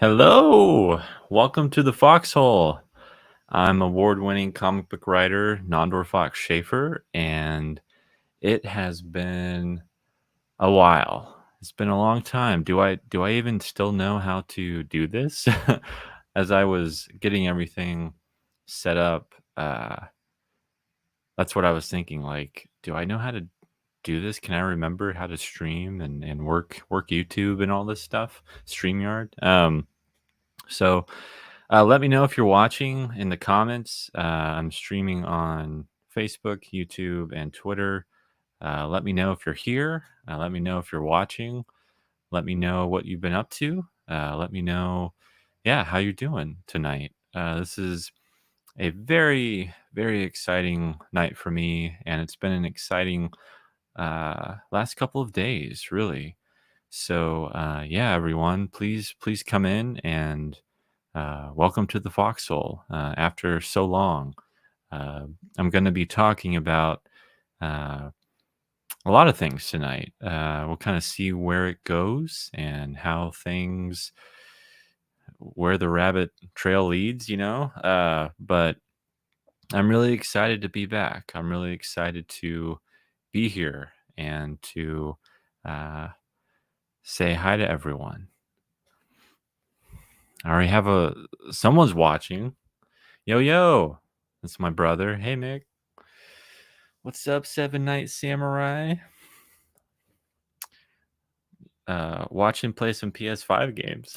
Hello, welcome to the Foxhole. I'm award-winning comic book writer Nandor Fox Shaffer, and it has been a while. It's been a long time. Do I even still know how to do this? As I was getting everything set up, that's what I was thinking. Like, do I know how to do this? Can I remember how to stream and work YouTube and all this stuff? StreamYard. So let me know if you're watching in the comments. I'm streaming on Facebook, YouTube, and Twitter. Let me know if you're here. Let me know if you're watching. Let me know what you've been up to. Let me know, yeah, how you're doing tonight. This is a very, very exciting night for me, and it's been an exciting last couple of days, really. So, yeah, everyone, please come in and welcome to the Foxhole. After so long, uh, I'm going to be talking about uh, a lot of things tonight. We'll kind of see where it goes and how things, where the rabbit trail leads, but I'm really excited to be back. I'm really excited to be here and to uh, say hi to everyone. I already have someone's watching. Yo, yo. That's my brother. Hey, Mick. What's up, Seven Night Samurai? Watch him play some PS5 games.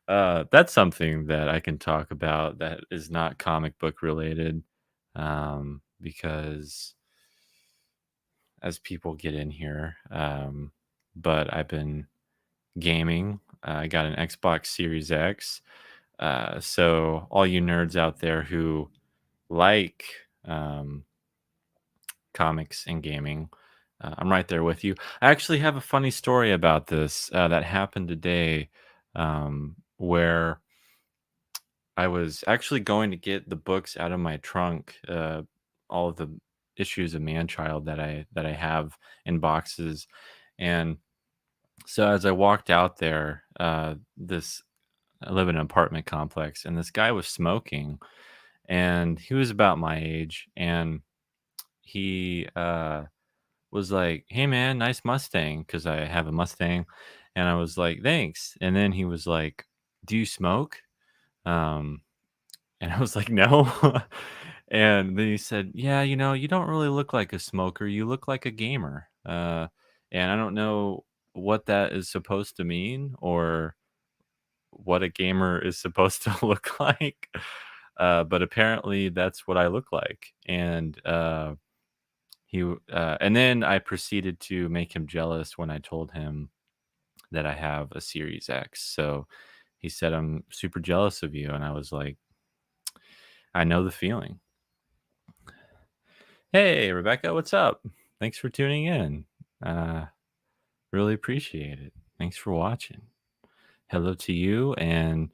That's something that I can talk about that is not comic book related. Because as people get in here, but I've been gaming. I got an Xbox Series X. So all you nerds out there who like um, comics and gaming, I'm right there with you. I actually have a funny story about this that happened today, where I was actually going to get the books out of my trunk, all of the issues of Manchild that I have in boxes, and so as I walked out there, this I live in an apartment complex, and this guy was smoking, and he was about my age, and he was like, "Hey man, nice Mustang," because I have a Mustang, and I was like, "Thanks." And then he was like, "Do you smoke?" Um, and I was like, "No." And then he said, "Yeah, you don't really look like a smoker. You look like a gamer." And I don't know what that is supposed to mean or what a gamer is supposed to look like. But apparently that's what I look like. And then I proceeded to make him jealous when I told him that I have a Series X. So he said, "I'm super jealous of you." And I was like, "I know the feeling." Hey, Rebecca, what's up? Thanks for tuning in. Uh, really appreciate it. Thanks for watching. Hello to you and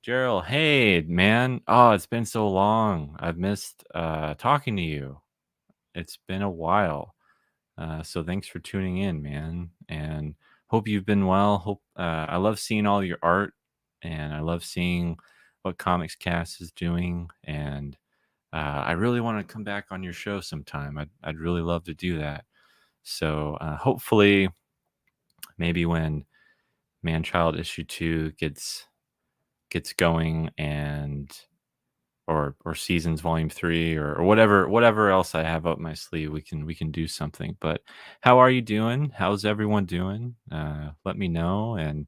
Gerald. Hey, man. Oh, it's been so long. I've missed talking to you. It's been a while. So thanks for tuning in, man. And hope you've been well. Hope I love seeing all your art, and I love seeing what Comics Cast is doing. And I really want to come back on your show sometime. I'd really love to do that. So hopefully, maybe when Manchild issue 2 gets going, and or seasons volume 3 or whatever else I have up my sleeve, we can do something. But how are you doing? How's everyone doing? Let me know, and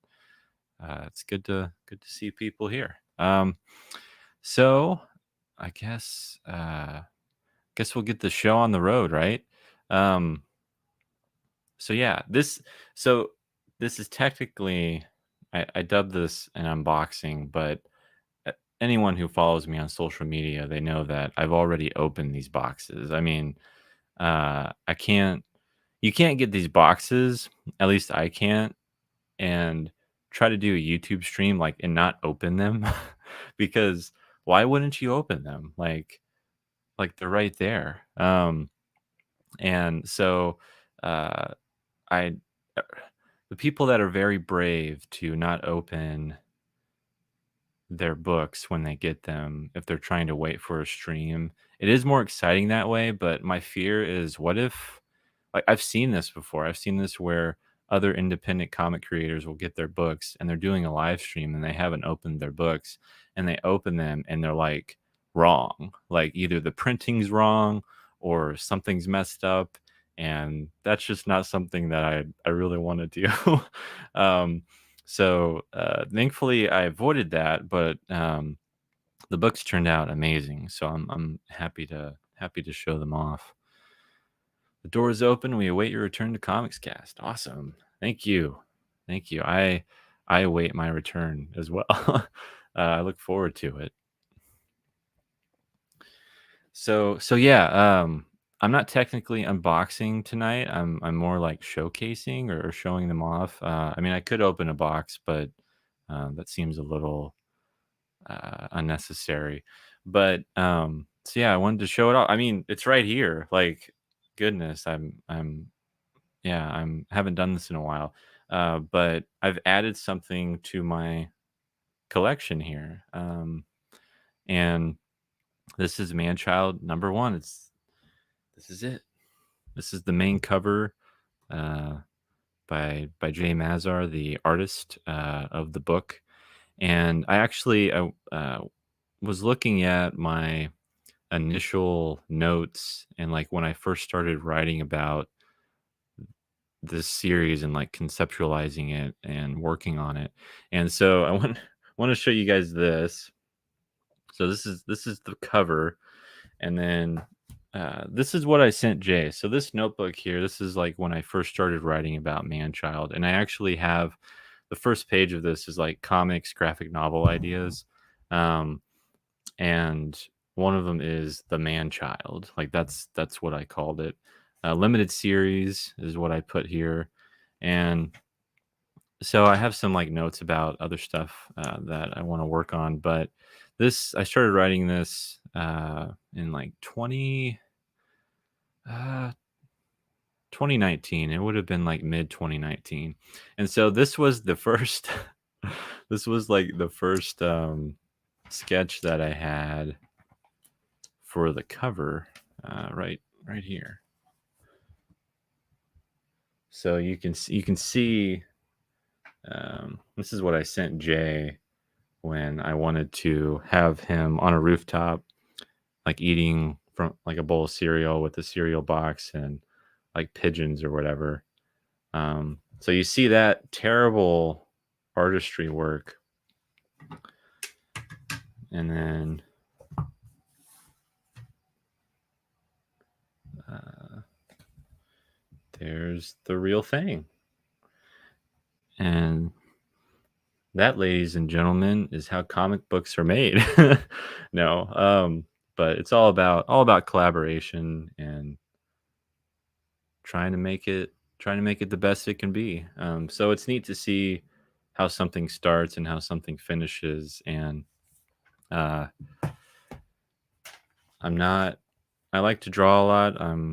it's good to see people here. So I guess we'll get the show on the road, right? Um, so yeah, so this is technically, I dubbed this an unboxing, but anyone who follows me on social media, they know that I've already opened these boxes. I mean, I can't, you can't get these boxes, at least I can't, and try to do a YouTube stream like and not open them because why wouldn't you open them? Like they're right there. And so uh I the people that are very brave to not open their books when they get them, if they're trying to wait for a stream. It is more exciting that way, but my fear is what if like I've seen this before. I've seen this where other independent comic creators will get their books and they're doing a live stream and they haven't opened their books and they open them and they're like wrong. Like either the printing's wrong or something's messed up and that's just not something that I really want to do. um thankfully I avoided that, but the books turned out amazing, so I'm happy to show them off. The door is open. We await your return to Comics Cast. Awesome. Thank you. Thank you. I await my return as well. I look forward to it. So yeah, I'm not technically unboxing tonight. I'm more like showcasing or showing them off. I mean, I could open a box, but that seems a little unnecessary. But so yeah, I wanted to show it off. I mean, it's right here. Like, goodness, I'm yeah, I'm haven't done this in a while. But I've added something to my collection here. And this is Manchild number one. This is it. This is the main cover uh, by Jay Mazar, the artist of the book. And I actually was looking at my initial notes and like when I first started writing about this series and like conceptualizing it and working on it. And so I want to show you guys this. So this is the cover, and then this is what I sent Jay. So this notebook here, this is like when I first started writing about Manchild, and I actually have the first page of this is like comics, graphic novel ideas, and one of them is the Manchild. Like that's what I called it. Limited series is what I put here, and so I have some like notes about other stuff that I want to work on. But this, I started writing this in like uh, 2019. It would have been like mid 2019, and so this was the first. This was like the first sketch that I had for the cover, right here. So you can see this is what I sent Jay when I wanted to have him on a rooftop, like eating from like a bowl of cereal with a cereal box and like pigeons or whatever. So you see that terrible artistry work, and then uh, there's the real thing. And that, ladies and gentlemen, is how comic books are made. No, but it's all about collaboration and trying to make it the best it can be. So it's neat to see how something starts and how something finishes. And uh, I'm not. I like to draw a lot. I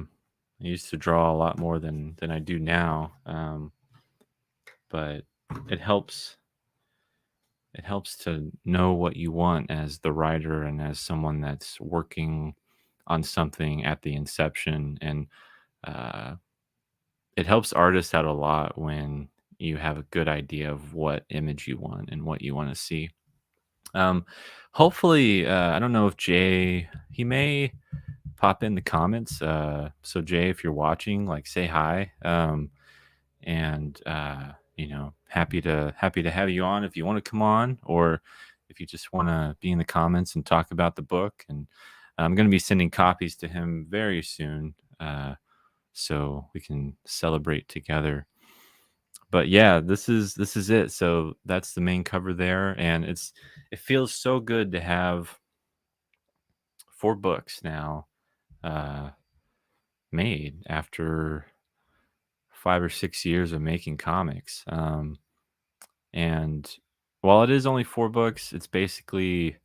used to draw a lot more than I do now. But it helps. It helps to know what you want as the writer and as someone that's working on something at the inception. And uh, it helps artists out a lot when you have a good idea of what image you want and what you want to see. Um, hopefully, I don't know if Jay, he may pop in the comments. So Jay, if you're watching, like say hi. And you know, happy to have you on if you want to come on, or if you just want to be in the comments and talk about the book. And I'm going to be sending copies to him very soon, so we can celebrate together. But yeah, this is it. So that's the main cover there, and it feels so good to have 4 books now uh, made after 5 or 6 years of making comics. And while it is only 4 books, it's basically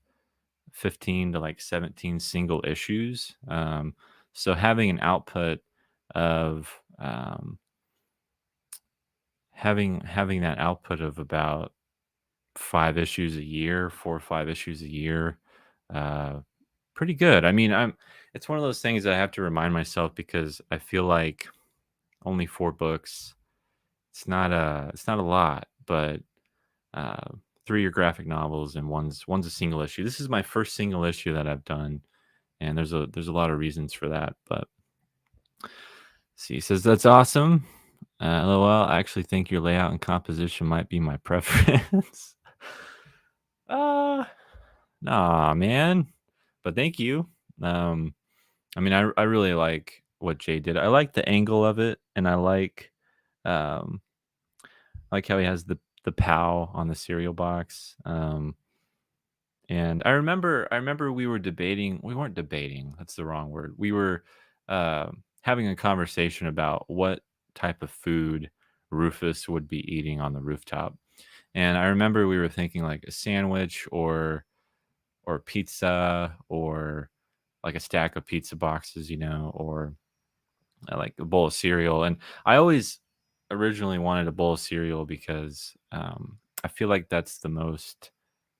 15 to like 17 single issues. So having an output of having that output of about 5 issues a year, 4 or 5 issues a year, uh, pretty good. I mean, it's one of those things that I have to remind myself because I feel like only 4 books, it's not a lot, but, uh, 3 are graphic novels and one's a single issue. This is my first single issue that I've done, and there's a lot of reasons for that, but see, says, "That's awesome. LOL, I actually think your layout and composition might be my preference." Uh, nah, man, but thank you. Um, I mean, I really like what Jay did. I like the angle of it, and um, I like how he has the POW on the cereal box. And I remember we weren't debating, that's the wrong word. We were, having a conversation about what type of food Rufus would be eating on the rooftop. And I remember we were thinking like a sandwich or pizza or like a stack of pizza boxes, or like a bowl of cereal. And I always originally wanted a bowl of cereal because I feel like that's the most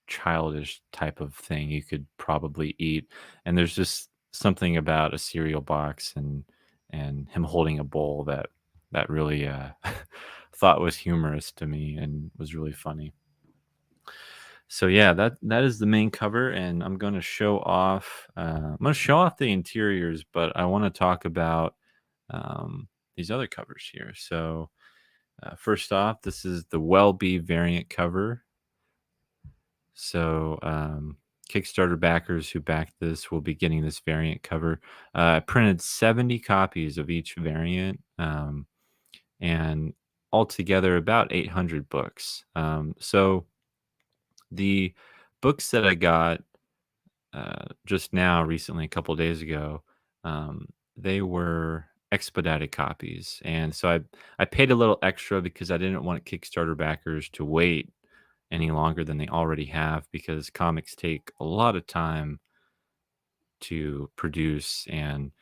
childish type of thing you could probably eat. And there's just something about a cereal box and him holding a bowl that really thought was humorous to me and was really funny. So yeah, that is the main cover, and I'm going to show off. I'm going to show off the interiors, but I want to talk about these other covers here. So first off, this is the Wellbe variant cover. So Kickstarter backers who backed this will be getting this variant cover. I printed 70 copies of each variant, and altogether about 800 books. So the books that I got just now, recently, a couple days ago, they were expedited copies, and so I paid a little extra because I didn't want Kickstarter backers to wait any longer than they already have because comics take a lot of time to produce, and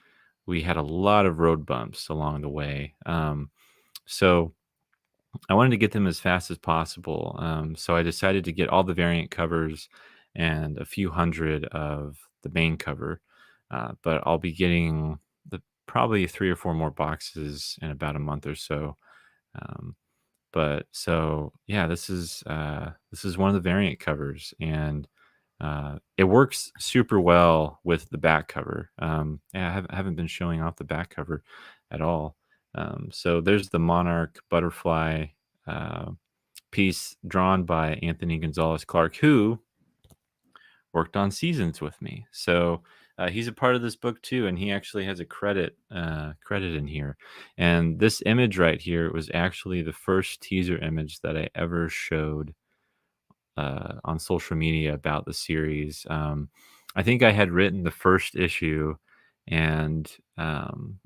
we had a lot of road bumps along the way. So I wanted to get them as fast as possible. So I decided to get all the variant covers and a few hundred of the main cover. But I'll be getting probably 3 or 4 more boxes in about a month or so. Um, but so yeah, this is one of the variant covers, and it works super well with the back cover. Yeah, I haven't been showing off the back cover at all. So there's the Monarch butterfly uh, piece drawn by Anthony Gonzalez Clark, who worked on Seasons with me. So he's a part of this book too, and he actually has a credit in here. And this image right here was actually the first teaser image that I ever showed on social media about the series. I think I had written the first issue, and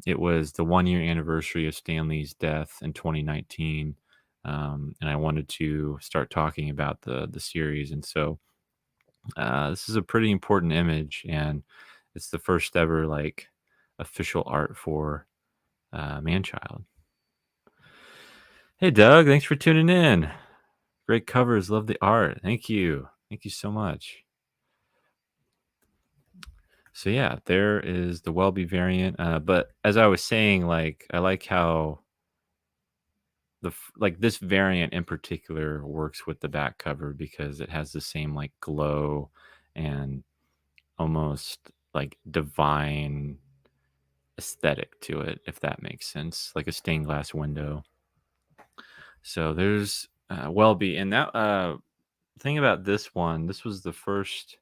it was the 1 year anniversary of Stanley's death in 2019. And I wanted to start talking about the series, and so this is a pretty important image, and it's the first ever like official art for Manchild. Hey, Doug, thanks for tuning in. Great covers, love the art. Thank you so much. So yeah, there is the Welby variant. But as I was saying, like I like how like this variant in particular works with the back cover because it has the same like glow and almost like divine aesthetic to it, if that makes sense, like a stained glass window. So there's Welby, and that thing about this one, this was the first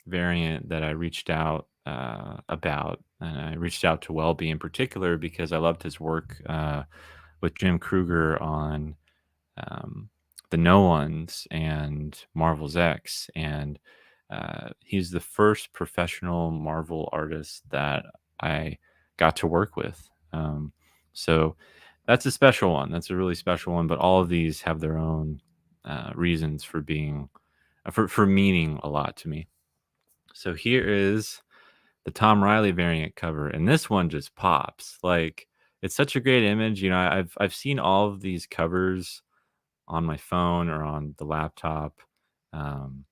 variant that I reached out about, and I reached out to Welby in particular because I loved his work with Jim Kruger on um, the No Ones and Marvel's X, and he's the first professional Marvel artist that I got to work with. So that's a special one. That's a really special one. But all of these have their own reasons for being for meaning a lot to me. So here is the Tom Riley variant cover, and this one just pops. Like it's such a great image. I've seen all of these covers on my phone or on the laptop, um,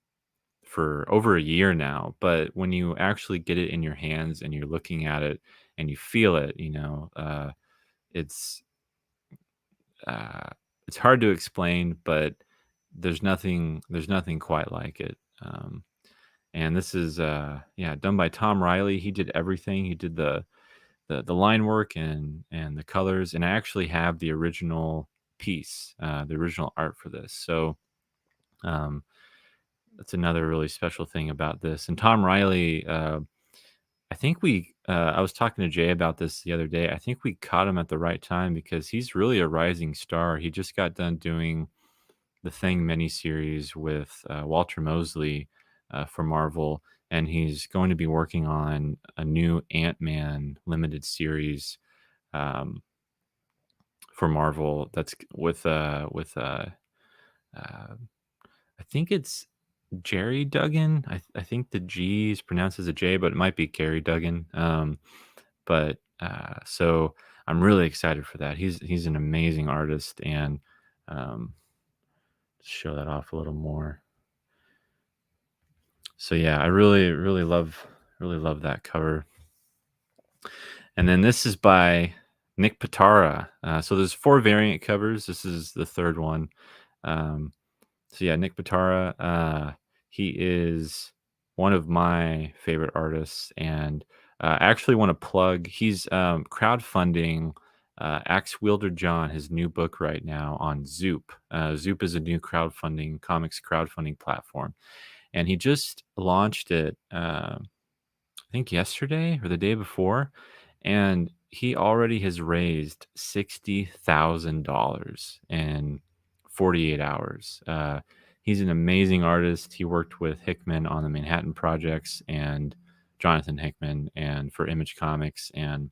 for over a year now, but when you actually get it in your hands and you're looking at it and you feel it, it's uh, it's hard to explain, but there's nothing quite like it. And this is yeah, done by Tom Riley. He did everything. He did the line work and the colors, and I actually have the original piece, the original art for this. So um, that's another really special thing about this. And Tom Riley, I was talking to Jay about this the other day. I think we caught him at the right time because he's really a rising star. He just got done doing the Thing miniseries with Walter Mosley for Marvel, and he's going to be working on a new Ant-Man limited series um, for Marvel. That's uh, I think it's Jerry Duggan. I think the G is pronounced as a J, but it might be Gary Duggan. So I'm really excited for that. He's an amazing artist, and um, show that off a little more. So yeah, I really love that cover. And then this is by Nick Pitara. So there's 4 variant covers. This is the third one. Um, so yeah, Nick Pitara, he is one of my favorite artists, and I actually want to plug. He's crowdfunding Axe Wielder John, his new book right now on Zoop. Zoop is a new comics crowdfunding platform, and he just launched it. I think yesterday or the day before, and he already has raised $60,000 in 48 hours. He's an amazing artist. He worked with Hickman on the Manhattan Projects and Jonathan Hickman and for Image Comics and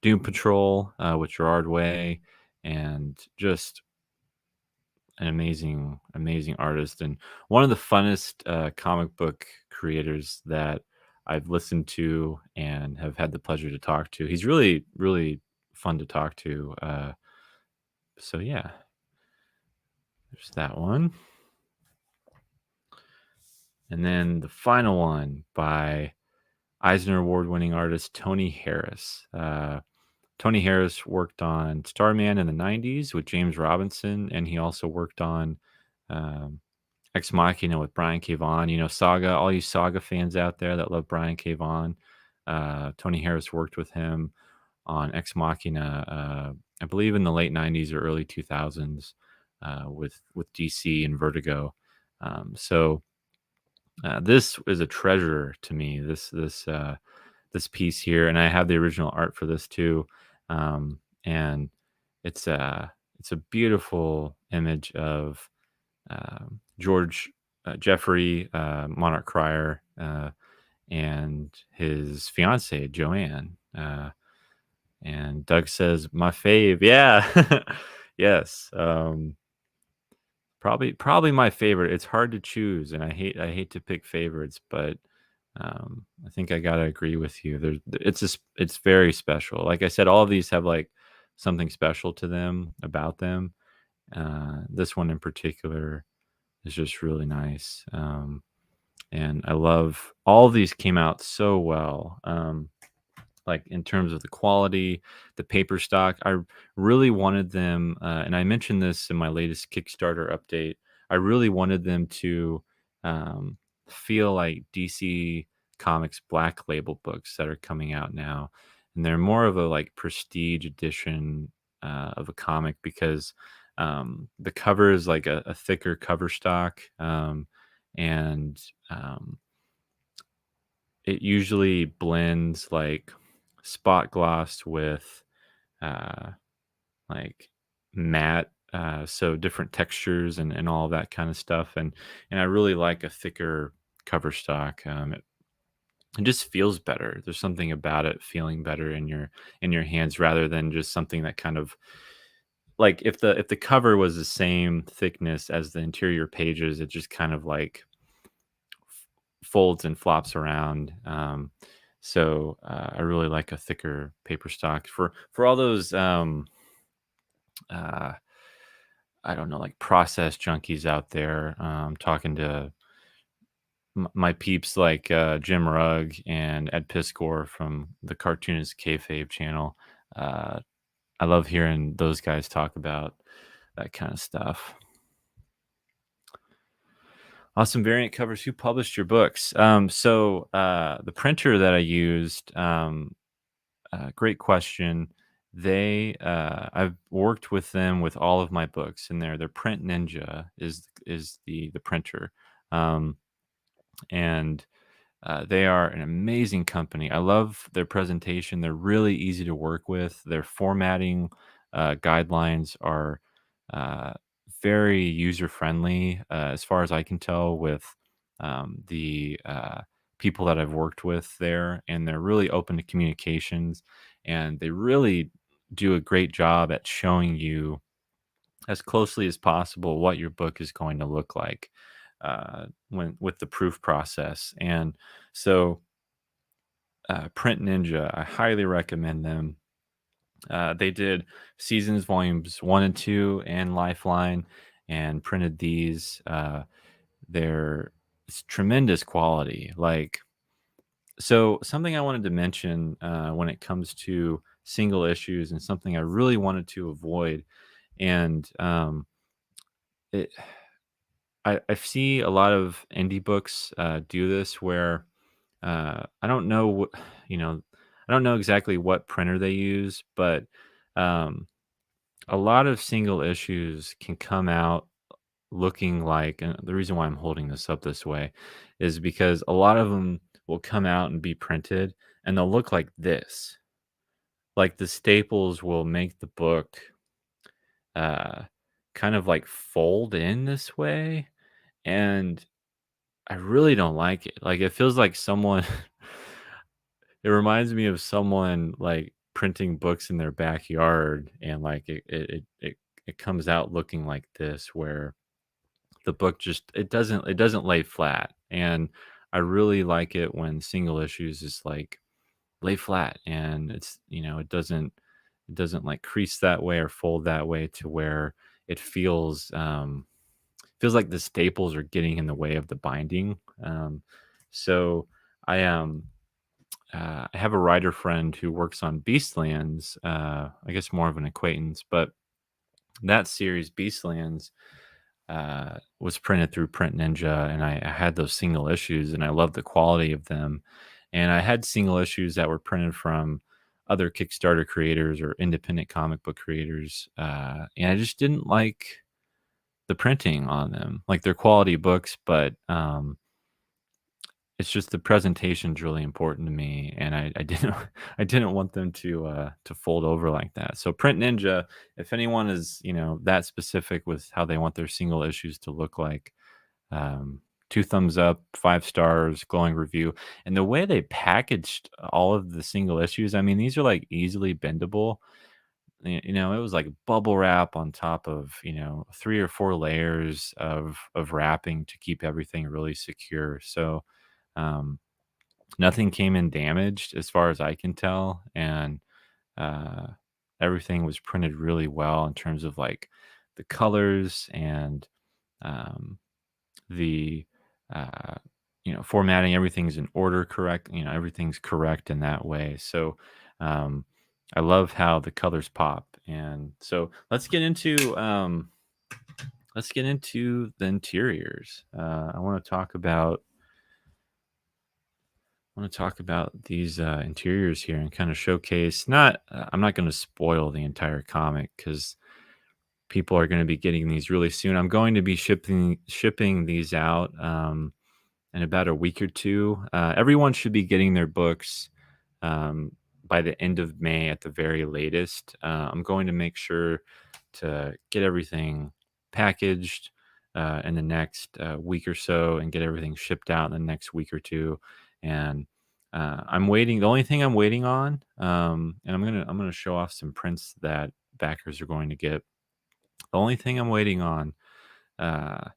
Doom Patrol with Gerard Way, and just an amazing artist and one of the funnest comic book creators that I've listened to and have had the pleasure to talk to. He's really fun to talk to. So yeah, there's that one. And then the final one by Eisner Award-winning artist Tony Harris. Tony Harris worked on Starman in the 90s with James Robinson, and he also worked on um, Ex Machina with Brian K. Vaughan. Saga, all you Saga fans out there that love Brian K. Vaughan. Tony Harris worked with him on Ex Machina, I believe in the late 90s or early 2000s with DC and Vertigo. So this is a treasure to me. This piece here, and I have the original art for this too. And it's a beautiful image of George Jeffrey Monarch Cryer and his fiancee Joanne. And Doug says, "My fave, yeah, yes, probably my favorite. It's hard to choose, and I hate to pick favorites, but I think I gotta agree with you. It's very special. Like I said, all of these have like something special to them about them. This one in particular is just really nice. And I love all of these came out so well. Like in terms of the quality, the paper stock. I really wanted them, and I mentioned this in my latest Kickstarter update. I really wanted them to um, feel like DC Comics Black Label books that are coming out now, and they're more of a like prestige edition of a comic because the cover is like a thicker cover stock, and it usually blends like spot gloss with uh like matte, so different textures and all of that kind of stuff, and I really like a thicker cover stock. It just feels better. There's something about it feeling better in your hands rather than just something that kind of like if the cover was the same thickness as the interior pages, it just kind of like folds and flops around. So I really like a thicker paper stock for all those uh, I don't know, like process junkies out there. Talking to my peeps like Jim Rugg and Ed Piskor from the Cartoonist Kayfabe channel. Uh, I love hearing those guys talk about that kind of stuff. Awesome variant covers. Who published your books? The printer that I used, great question. I've worked with them with all of my books, and their Print Ninja is the printer, um, and they are an amazing company. I love their presentation. They're really easy to work with. Their formatting guidelines are uh, very user friendly, as far as I can tell, with the people that I've worked with there. And they're really open to communications. And they really do a great job at showing you as closely as possible what your book is going to look like when with the proof process. And so, Print Ninja, I highly recommend them. They did Seasons Volumes 1 and 2 and Lifeline and printed these. They're it's tremendous quality. Like, so something I wanted to mention when it comes to single issues and something I really wanted to avoid. And it, I see a lot of indie books do this where I don't know what, you know, I don't know exactly what printer they use, but um, a lot of single issues can come out looking like, and the reason why I'm holding this up this way is because a lot of them will come out and be printed and they'll look like this. Like the staples will make the book uh, kind of like fold in this way. And I really don't like it. Like it feels like someone it reminds me of someone, like, printing books in their backyard, and, like, it comes out looking like this, where the book just it doesn't lay flat, and I really like it when single issues is, like, lay flat, and it doesn't, like, crease that way or fold that way to where it feels like the staples are getting in the way of the binding, so I, I have a writer friend who works on Beastlands. I guess more of an acquaintance, but that series, Beastlands, was printed through Print Ninja, and I had those single issues, and I love the quality of them. And I had single issues that were printed from other Kickstarter creators or independent comic book creators, and I just didn't like the printing on them. Like they're quality books, but it's just the presentation's really important to me, and I didn't I didn't want them to fold over like that. So Print Ninja, if anyone is, that specific with how they want their single issues to look like, um, 2 thumbs up, 5 stars, glowing review. And the way they packaged all of the single issues, I mean, these are, like, easily bendable. It was like bubble wrap on top of, 3 or 4 layers of wrapping to keep everything really secure. So, um nothing came in damaged as far as I can tell, and, uh, everything was printed really well in terms of, like, the colors and, um, the, uh, formatting, everything's in order correct, everything's correct in that way, so, um, I love how the colors pop, and so let's get into the interiors. I want to talk about these interiors here and kind of showcase. Not, I'm not going to spoil the entire comic because people are going to be getting these really soon. I'm going to be shipping these out in about a week or two. Everyone should be getting their books um, by the end of May at the very latest. I'm going to make sure to get everything packaged in the next week or so and get everything shipped out in the next week or two. And I'm waiting. The only thing I'm waiting on, and I'm gonna show off some prints that backers are going to get. The only thing I'm waiting on uh,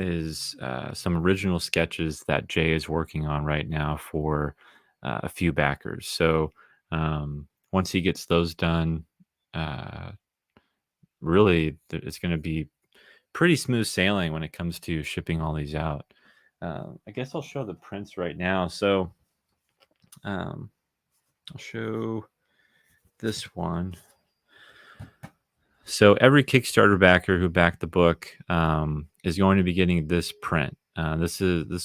is some original sketches that Jay is working on right now for a few backers. So once he gets those done, uh, really, it's going to be pretty smooth sailing when it comes to shipping all these out. I guess I'll show the prints right now. So um, I'll show this one. So every Kickstarter backer who backed the book is going to be getting this print. This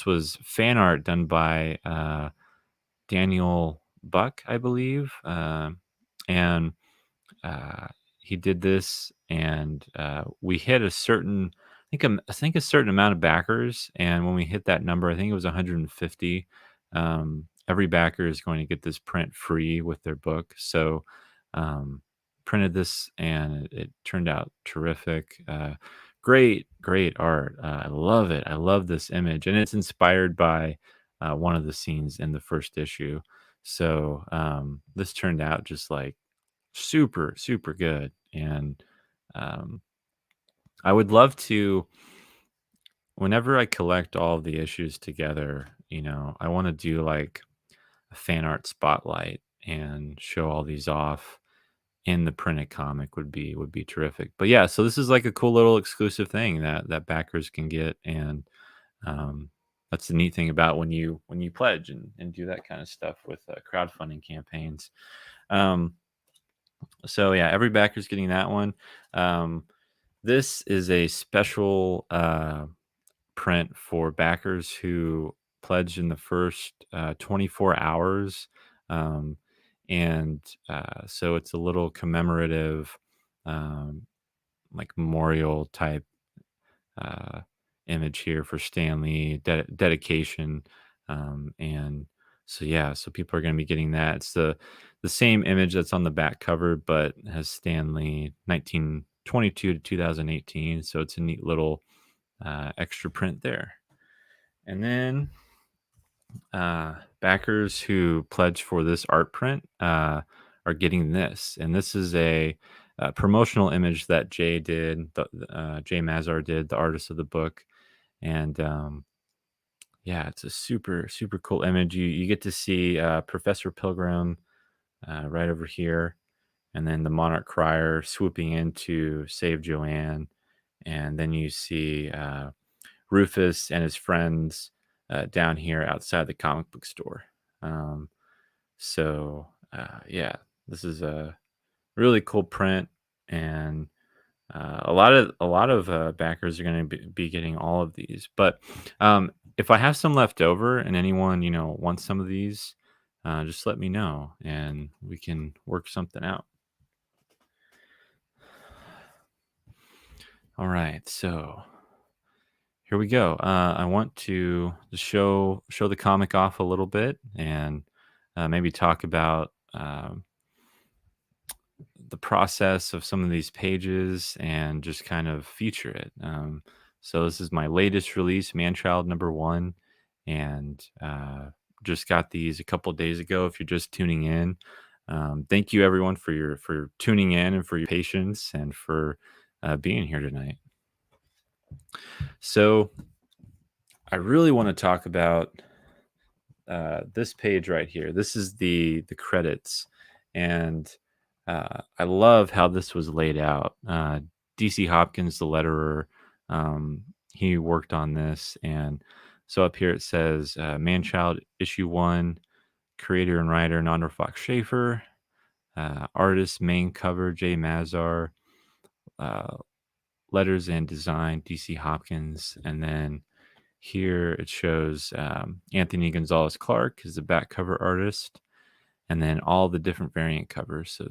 was fan art done by Daniel Buck, I believe, and uh, he did this, and we hit a certain, I think a certain amount of backers, and when we hit that number, I think it was 150. Every backer is going to get this print free with their book. So, printed this, and it turned out terrific. Great art. I love it. I love this image, and it's inspired by one of the scenes in the first issue. So this turned out just like super good, and um, I would love to, whenever I collect all of the issues together, I want to do like a fan art spotlight and show all these off in the printed comic would be terrific. But yeah, so this is like a cool little exclusive thing that backers can get, and um, that's the neat thing about when you pledge and do that kind of stuff with crowdfunding campaigns. um, so yeah, every backer's getting that one. um, This is a special print for backers who pledged in the first 24 hours. Um, and so it's a little commemorative, um, like memorial type uh, image here for Stanley dedication. And so, yeah, so people are going to be getting that. It's the same image that's on the back cover, but has Stanley 1922 to 2018. So it's a neat little extra print there. And then backers who pledge for this art print are getting this. And this is a promotional image that Jay did, Jay Mazar did, the artist of the book. And yeah, it's a super cool image. You get to see Professor Pilgrim right over here, and then the Monarch Crier swooping in to save Joanne. And then you see Rufus and his friends down here outside the comic book store. Um, yeah, this is a really cool print, and a lot of backers are going to be getting all of these. But if I have some left over and anyone wants some of these, just let me know and we can work something out. All right, so here we go. I want to just show the comic off a little bit, and maybe talk about the process of some of these pages and just kind of feature it. So this is my latest release, Manchild #1, and just got these a couple days ago. If you're just tuning in, thank you everyone for tuning in and for your patience and for being here tonight. So I really want to talk about this page right here. This is the credits, and I love how this was laid out. DC Hopkins, the letterer, he worked on this, and so up here it says Manchild #1, creator and writer Nandor Fox Shaffer, artist main cover Jay Mazar, uh, letters and design DC Hopkins, and then here it shows Anthony Gonzalez Clark is the back cover artist, and then all the different variant covers. So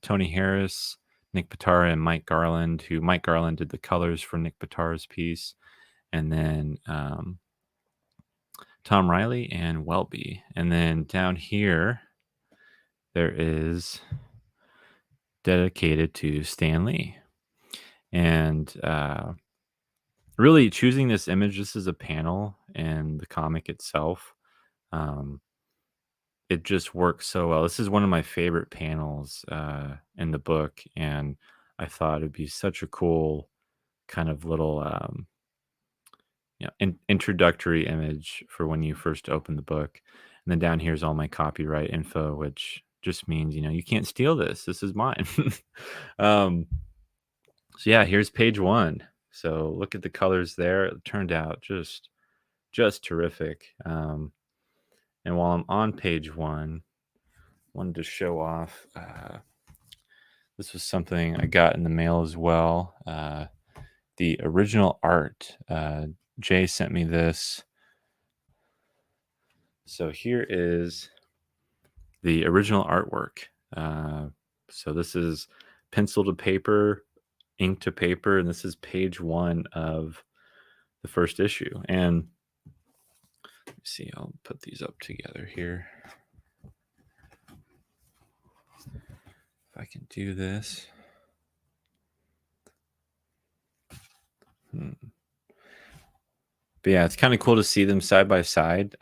Tony Harris, Nick Pitara, and Mike Garland, who Mike Garland did the colors for Nick Pitara's piece, and then Tom Riley and Welby. And then down here, there is dedicated to Stan Lee. And really choosing this image, this is a panel in the comic itself. Um, it just works so well. This is one of my favorite panels in the book, and I thought it'd be such a cool kind of little introductory image for when you first open the book. And then down here is all my copyright info, which just means, you can't steal this. This is mine. um, so yeah, here's page one. So look at the colors there. It turned out just terrific. And while I'm on page one, wanted to show off. This was something I got in the mail as well. The original art. Jay sent me this. So here is the original artwork. So this is pencil to paper, ink to paper, and this is page one of the first issue. And let me see, I'll put these up together here. If I can do this. But yeah, it's kind of cool to see them side by side.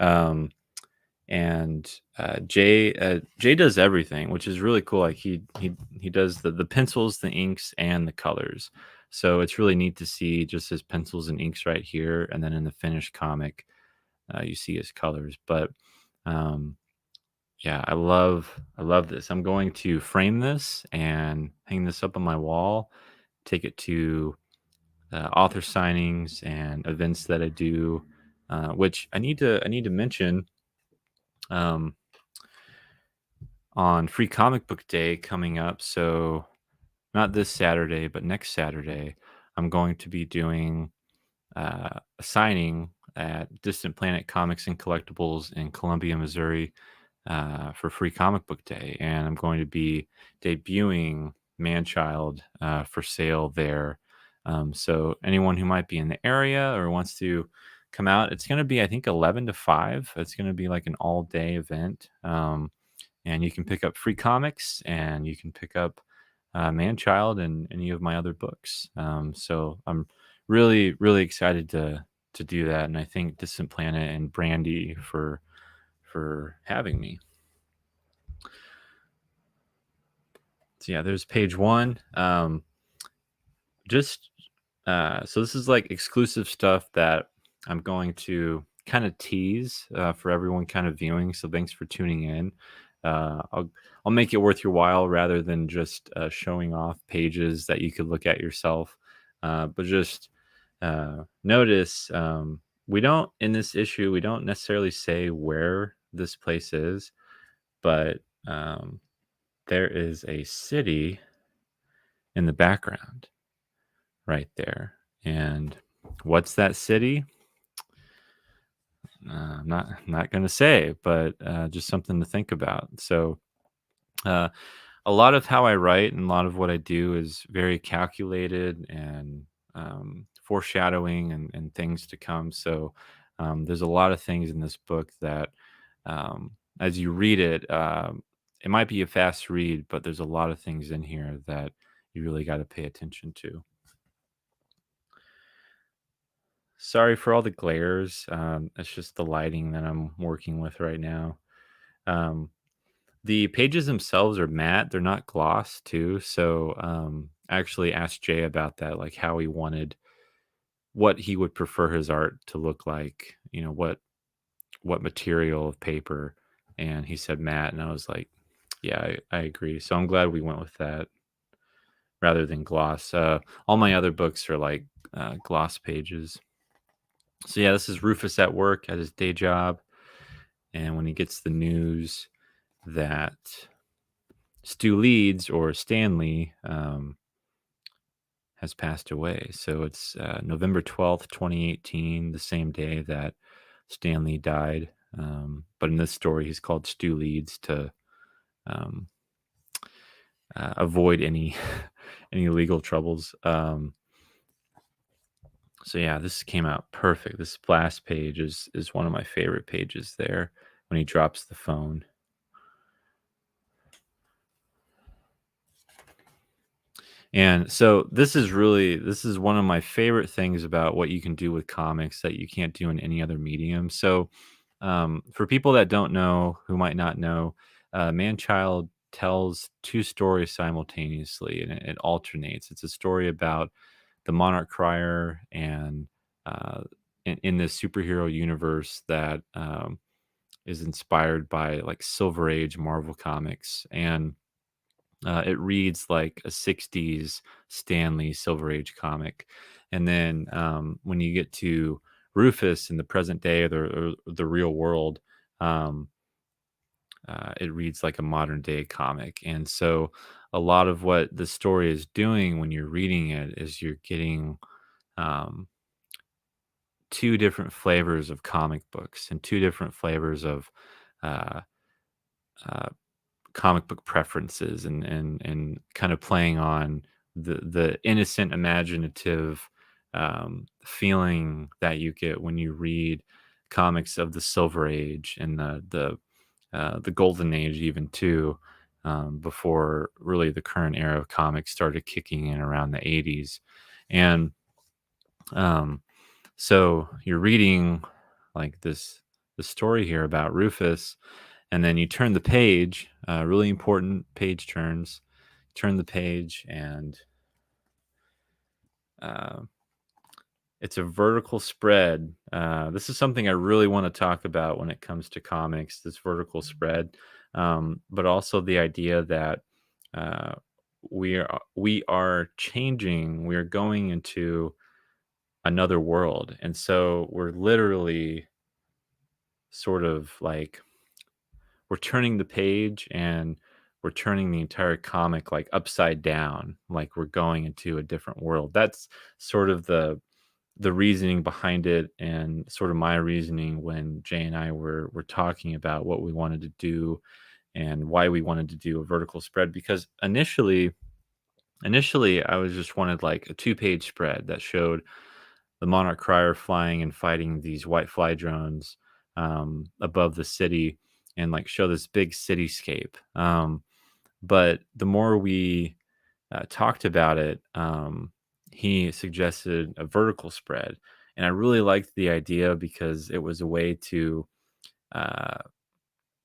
And Jay does everything, which is really cool. Like he does the pencils, the inks, and the colors. So it's really neat to see just his pencils and inks right here, and then in the finished comic, you see his colors. But um, yeah, I love this. I'm going to frame this and hang this up on my wall. Take it to author signings and events that I do, which I need to mention. Um, on Free Comic Book Day coming up. So, not this Saturday, but next Saturday, I'm going to be doing a signing at Distant Planet Comics and Collectibles in Columbia, Missouri, for Free Comic Book Day. And I'm going to be debuting Manchild for sale there. So, anyone who might be in the area or wants to come out, it's going to be, I think, 11 to 5. It's going to be like an all day event. And you can pick up free comics and you can pick up Manchild and any of my other books. So I'm really, really excited to do that, and I thank Distant Planet and Brandy for having me. So yeah, there's page one. Just so this is like exclusive stuff that I'm going to kind of tease for everyone kind of viewing. So thanks for tuning in. I'll make it worth your while rather than just showing off pages that you could look at yourself. But just notice we don't in this issue we don't necessarily say where this place is, but there is a city in the background right there. And what's that city? I'm not going to say, but just something to think about. So, uh, a lot of how I write and a lot of what I do is very calculated and foreshadowing and things to come. So, there's a lot of things in this book that, as you read it, it might be a fast read, but there's a lot of things in here that you really got to pay attention to. Sorry for all the glares. It's just the lighting that I'm working with right now. Um, the pages themselves are matte; they're not gloss, too. So, I actually asked Jay about that, like how he wanted, what he would prefer his art to look like. What material of paper, and he said matte, and I was like, yeah, I agree. So I'm glad we went with that rather than gloss. All my other books are like gloss pages. So yeah, this is Rufus at work at his day job, and when he gets the news that Stu Leeds or Stanley has passed away. So it's November 12th, 2018, the same day that Stanley died. But in this story, he's called Stu Leeds to um, avoid any any legal troubles. So yeah, this came out perfect. This splash page is one of my favorite pages there when he drops the phone. And so this is one of my favorite things about what you can do with comics that you can't do in any other medium. So for people that don't know, who might not know, Manchild tells two stories simultaneously, and it alternates. It's a story about the Monarch Crier and uh, in this superhero universe that is inspired by like Silver Age Marvel comics, and it reads like a '60s Stanley Silver Age comic. And then when you get to Rufus in the present day, or the real world, um, it reads like a modern day comic. And so a lot of what the story is doing when you're reading it is you're getting um, two different flavors of comic books and two different flavors of uh, uh, comic book preferences, and kind of playing on the innocent, imaginative feeling that you get when you read comics of the Silver Age and the Golden Age, even too, before really the current era of comics started kicking in around the '80s. And um, so you're reading like the story here about Rufus, and then you turn the page, really important page turns. Turn the page, and uh, it's a vertical spread. This is something I really want to talk about when it comes to comics, this vertical spread, but also the idea that uh, we are changing. We are going into another world, and so we're literally sort of like we're turning the page, and we're turning the entire comic like upside down, like we're going into a different world. That's sort of the reasoning behind it, and sort of my reasoning when Jay and I were talking about what we wanted to do and why we wanted to do a vertical spread. Because initially I was just wanted like a two-page spread that showed the Monarch Crier flying and fighting these white fly drones above the city, and like show this big cityscape. But the more we talked about it, he suggested a vertical spread. And I really liked the idea because it was a way to uh,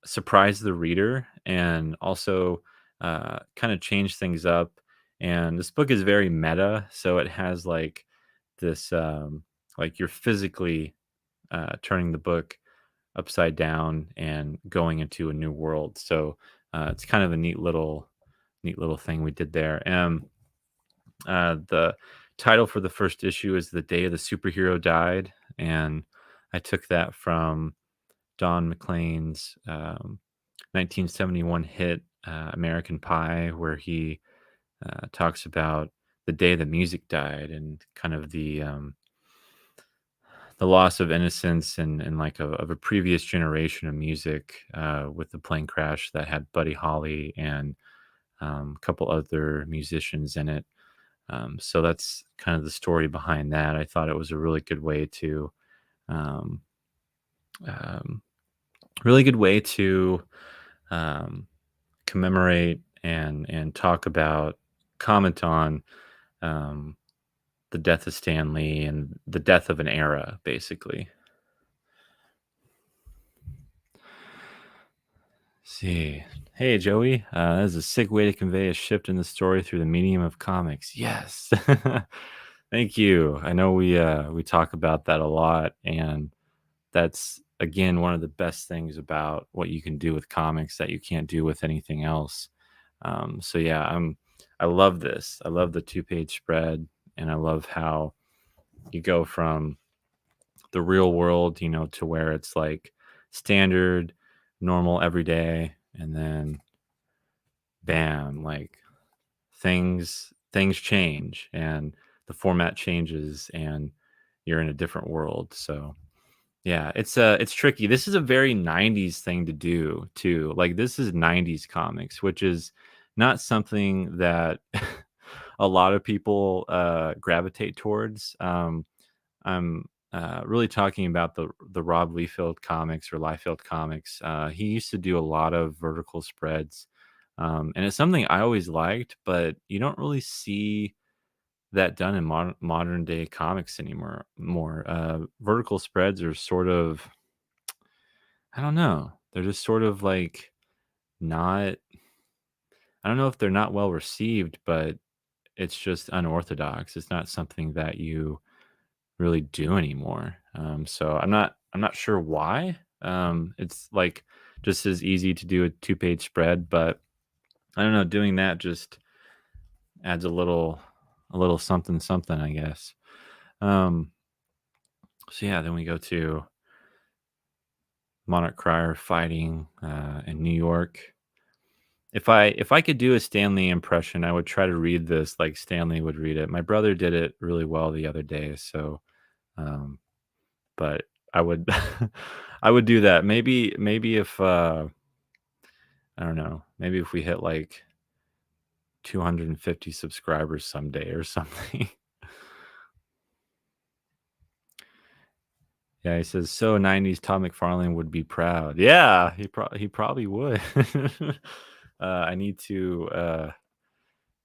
surprise the reader, and also kind of change things up. And this book is very meta. So it has like this, like you're physically turning the book upside down and going into a new world. So it's kind of a neat little thing we did there. The title for the first issue is "The Day the Superhero Died," and I took that from Don McLean's 1971 hit "American Pie," where he talks about the day the music died, and kind of the loss of innocence, and like of a previous generation of music, with the plane crash that had Buddy Holly and a couple other musicians in it. So that's kind of the story behind that. I thought it was a um, um, really good way to um, commemorate and talk about, comment on um, the death of Stan Lee and the death of an era, basically. See. Hey, Joey. That is a sick way to convey a shift in the story through the medium of comics. Yes. Thank you. I know we talk about that a lot, and that's again one of the best things about what you can do with comics that you can't do with anything else. So yeah, I love this. I love the two-page spread, and I love how you go from the real world, to where it's like standard, normal, everyday, and then bam, like things change, and the format changes, and you're in a different world. So yeah, it's tricky. This is a very '90s thing to do too. Like this is '90s comics, which is not something that a lot of people gravitate towards. I'm really talking about the Rob Liefeld comics, or Liefeld comics. He used to do a lot of vertical spreads, and it's something I always liked, but you don't really see that done in modern day comics anymore. More vertical spreads are sort of, I don't know, they're just sort of like not. I don't know if they're not well received, but it's just unorthodox. It's not something that you really do anymore. So I'm not sure why. It's like just as easy to do a two-page spread, but I don't know, doing that just adds a little something something, I guess. Um, so yeah, then we go to Monarch Crier fighting in New York. If I could do a Stanley impression, I would try to read this like Stanley would read it. My brother did it really well the other day, so um, but I would I would do that. Maybe if I don't know, maybe if we hit like 250 subscribers someday or something. Yeah, he says, "So 90s Todd McFarlane would be proud." Yeah, he probably would. I need to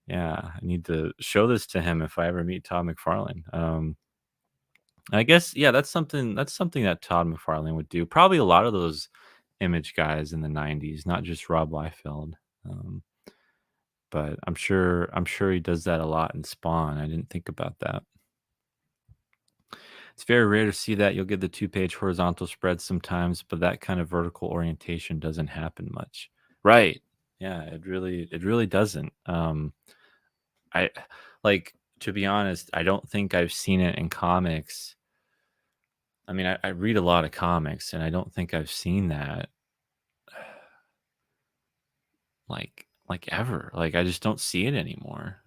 yeah, I need to show this to him if I ever meet Todd McFarlane. I guess yeah, that's something that Todd McFarlane would do. Probably a lot of those image guys in the 90s, not just Rob Liefeld. Um, but I'm sure he does that a lot in Spawn. I didn't think about that. It's very rare to see that. You'll get the two-page horizontal spread sometimes, but that kind of vertical orientation doesn't happen much. Right. Yeah, it really doesn't. I like to be honest, I don't think I've seen it in comics. I mean, I read a lot of comics and I don't think I've seen that like ever. Like I just don't see it anymore.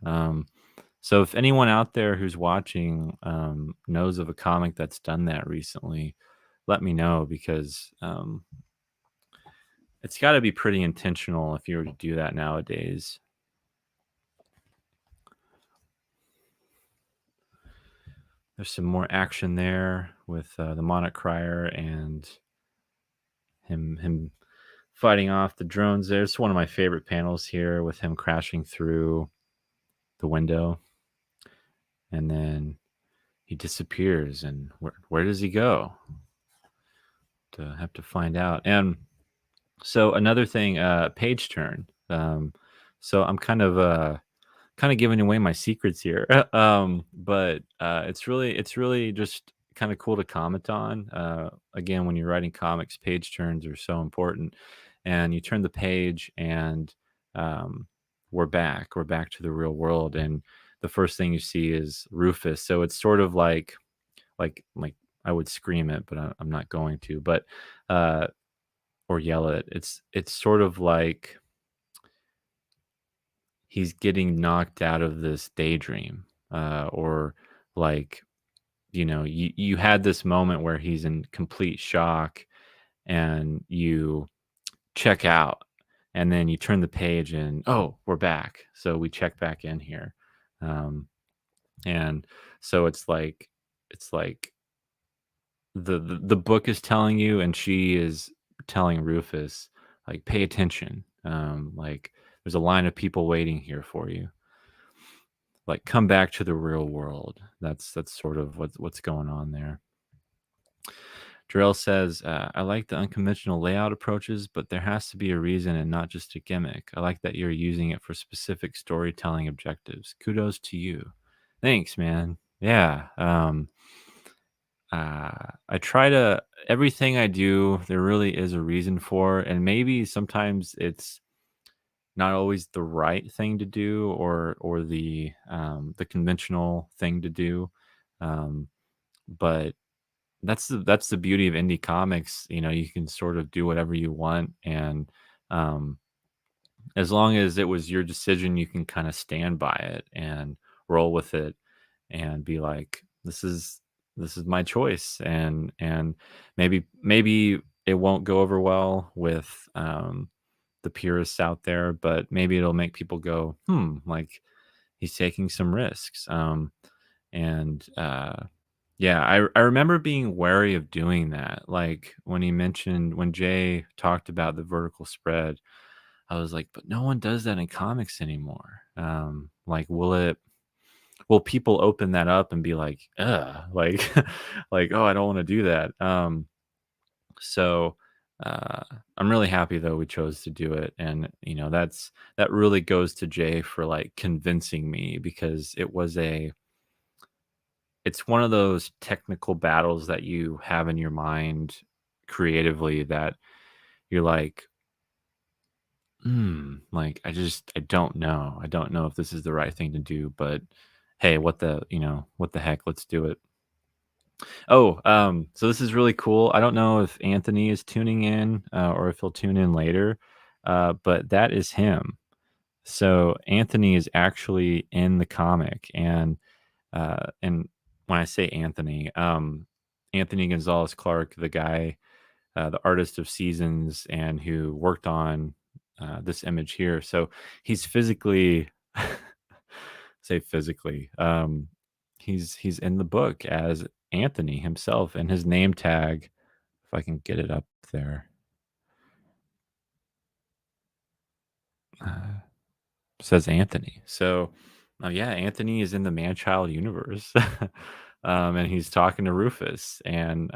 So if anyone out there who's watching knows of a comic that's done that recently, let me know because it's got to be pretty intentional if you were to do that nowadays. There's some more action there with the Monarch Crier and him fighting off the drones. There's one of my favorite panels here with him crashing through the window, and then he disappears. And where does he go? To have to find out. And so another thing, page turn. So I'm kind of giving away my secrets here. But it's really just kind of cool to comment on. Again, when you're writing comics, page turns are so important. And you turn the page, and um, we're back to the real world, and the first thing you see is Rufus. So it's sort of like I would scream it, but I'm not going to. But uh, or yell it. It's sort of like he's getting knocked out of this daydream, or like you had this moment where he's in complete shock, and you check out, and then you turn the page, and oh, we're back. So we check back in here, um, and so it's like the book is telling you, and she is telling Rufus, like, pay attention. Like there's a line of people waiting here for you. Like come back to the real world. That's sort of what's going on there. Jarrell says, I like the unconventional layout approaches, but there has to be a reason and not just a gimmick. I like that you're using it for specific storytelling objectives. Kudos to you. Thanks, man. Yeah. I try to everything I do, there really is a reason for, and maybe sometimes it's not always the right thing to do, or the conventional thing to do. Um, but that's the beauty of indie comics. You can sort of do whatever you want, and um, as long as it was your decision, you can kind of stand by it and roll with it and be like, this is my choice. And maybe it won't go over well with the purists out there, but maybe it'll make people go, like he's taking some risks. And yeah, I remember being wary of doing that. Like when Jay talked about the vertical spread, I was like, but no one does that in comics anymore. Like, will people open that up and be like, like, like, oh, I don't want to do that. So uh, I'm really happy though we chose to do it, and that really goes to Jay for like convincing me, because it's one of those technical battles that you have in your mind creatively that you're like, like, I don't know. I don't know if this is the right thing to do, but hey, what the heck? Let's do it. Oh, so this is really cool. I don't know if Anthony is tuning in or if he'll tune in later, but that is him. So Anthony is actually in the comic, and when I say Anthony, Anthony Gonzalez Clark, the guy, the artist of Seasons, and who worked on this image here. So he's physically, say physically, he's in the book as Anthony himself, and his name tag, if I can get it up there, uh, says Anthony. So, yeah, Anthony is in the man-child universe, and he's talking to Rufus, and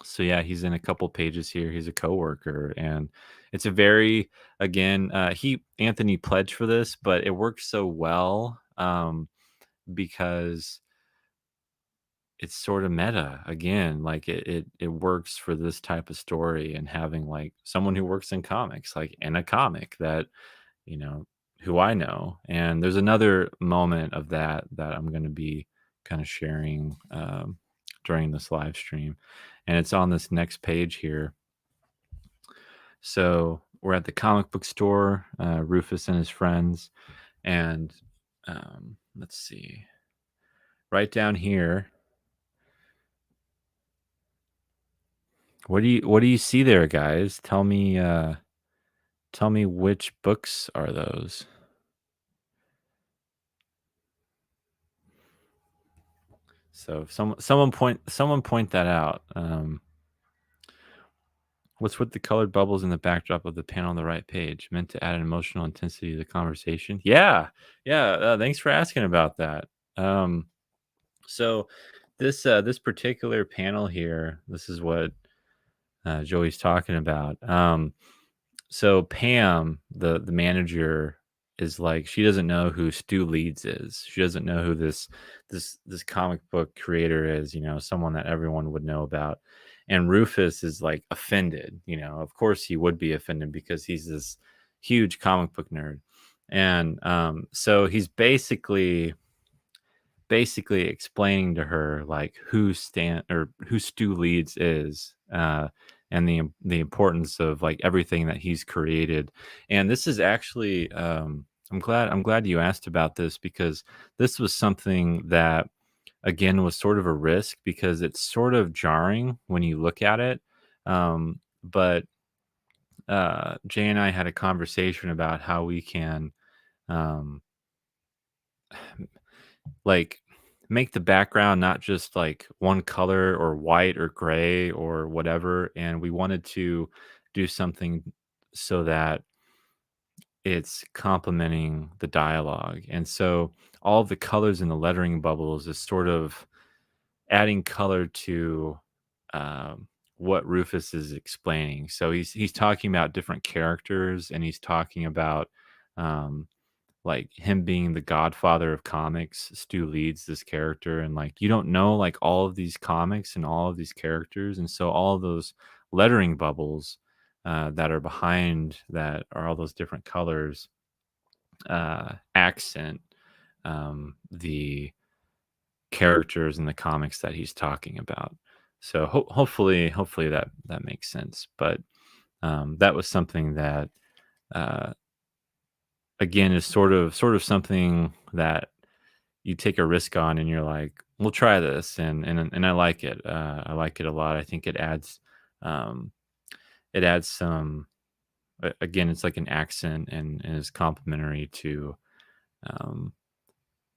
so yeah, he's in a couple pages here. He's a coworker, and it's a very again, he Anthony pledged for this, but it works so well because it's sort of meta again. Like it works for this type of story, and having like someone who works in comics, like in a comic that you know who I know. And there's another moment of that I'm going to be kind of sharing during this live stream, and it's on this next page here. So we're at the comic book store, Rufus and his friends, and let's see, right down here. What do you see there, guys? Tell me which books are those? So someone point that out. What's with the colored bubbles in the backdrop of the panel on the right page? Meant to add an emotional intensity to the conversation? Yeah, yeah. Thanks for asking about that. Um, so this particular panel here, this is what Joey's talking about. So Pam, the manager, is like she doesn't know who Stu Leeds is. She doesn't know who this comic book creator is. Someone that everyone would know about. And Rufus is like offended. Of course he would be offended because he's this huge comic book nerd. And so he's basically explaining to her like who Stu Leeds is, and the importance of like everything that he's created. And this is actually, I'm glad you asked about this, because this was something that again was sort of a risk, because it's sort of jarring when you look at it. But Jay and I had a conversation about how we can um, like make the background not just like one color or white or gray or whatever, and we wanted to do something so that it's complementing the dialogue. And so all the colors in the lettering bubbles is sort of adding color to um, what Rufus is explaining. So he's talking about different characters, and he's talking about um, like him being the godfather of comics. Stu leads this character, and like you don't know like all of these comics and all of these characters, and so all of those lettering bubbles that are behind that are all those different colors accent the characters in the comics that he's talking about. So hopefully that makes sense. But that was something that uh, again is sort of something that you take a risk on, and you're like, we'll try this, and I like it. I like it a lot. I think um, it adds some. Again, it's like an accent, and is complementary to um,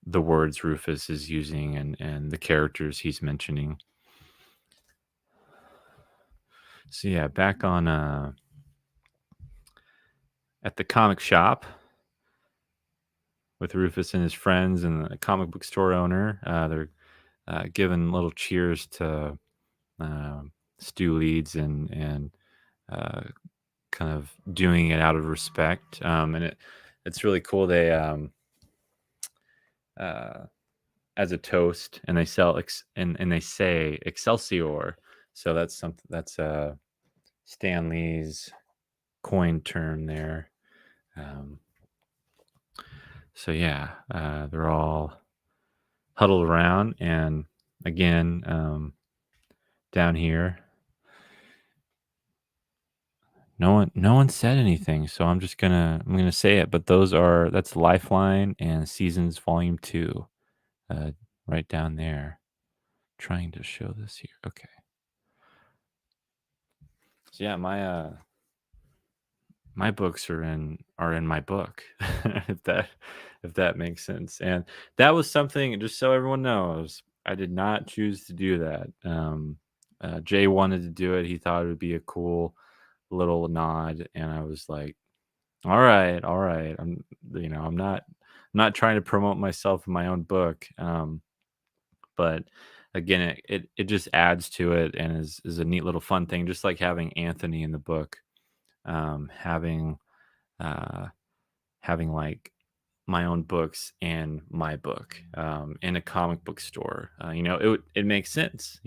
the words Rufus is using, and the characters he's mentioning. So yeah, back on at the comic shop with Rufus and his friends and the comic book store owner. They're giving little cheers to uh, Stu Leeds, and uh, kind of doing it out of respect. And it's really cool. They uh, as a toast, and they sell and they say Excelsior. So that's something that's Stan Lee's coin term there. Um, so yeah, they're all huddled around, and again, down here, no one said anything, so I'm gonna say it. But that's Lifeline and Seasons Volume 2, uh, right down there. Trying to show this here. Okay. So yeah, my books are in my book, if that makes sense. And that was something, just so everyone knows, I did not choose to do that. Jay wanted to do it. He thought it would be a cool little nod, and I was like, all right. I'm not trying to promote myself in my own book. But again, it just adds to it, and is a neat little fun thing, just like having Anthony in the book, having uh, having like my own books and my book in a comic book store. It makes sense.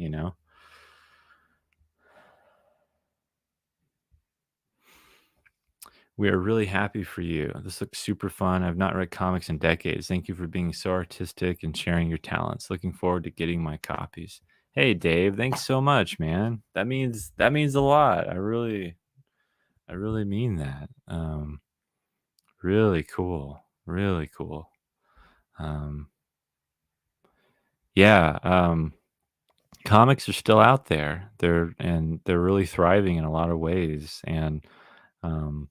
We are really happy for you. This looks super fun. I've not read comics in decades. Thank you for being so artistic and sharing your talents. Looking forward to getting my copies. Hey Dave, thanks so much, man. That means a lot. I really mean that. Really cool. Really cool. Um, yeah, comics are still out there. They're really thriving in a lot of ways, and um,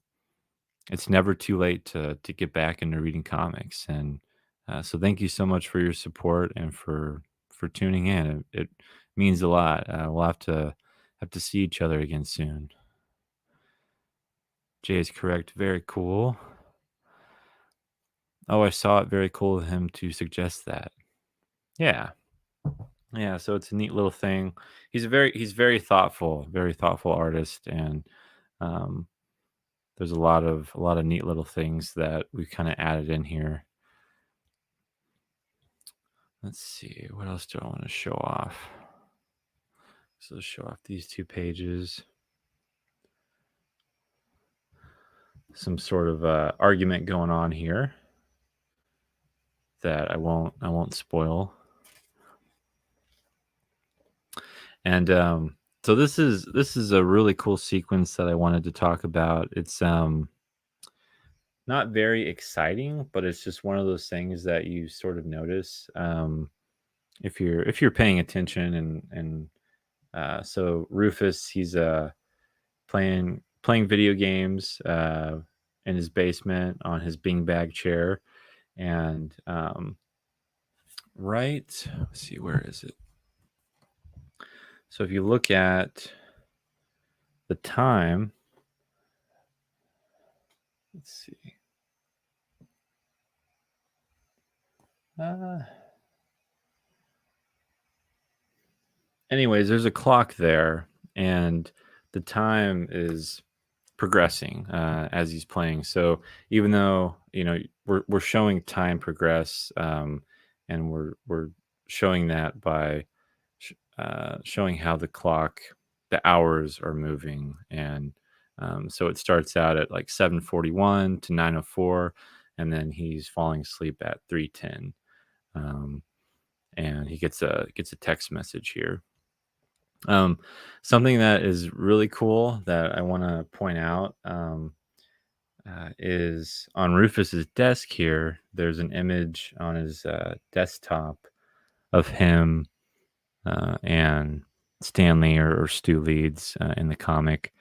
it's never too late to get back into reading comics. And so, thank you so much for your support and for tuning in. It means a lot. We'll have to see each other again soon. Jay is correct. Very cool. Oh, I saw it. Very cool of him to suggest that. Yeah. Yeah, so it's a neat little thing. He's very very thoughtful artist, and um, there's a lot of neat little things that we kind of added in here. Let's see, what else do I want to show off? So let's show off these two pages. Some sort of argument going on here that I won't spoil. And so this is a really cool sequence that I wanted to talk about. It's not very exciting, but it's just one of those things that you sort of notice if you're paying attention. And so Rufus, he's playing video games in his basement on his beanbag chair, and right. Let's see, where is it? So if you look at the time, let's see. Uh, Anyways, there's a clock there, and the time is progressing as he's playing. So even though we're showing time progress, and we're showing that by showing how the hours are moving, and so it starts out at like 7:41 to 9:04, and then he's falling asleep at 3:10, um, and he gets a text message here. Um, Something that is really cool that I want to point out is on Rufus's desk here. There's an image on his desktop of him and Stanley or Stu Leeds in the comic,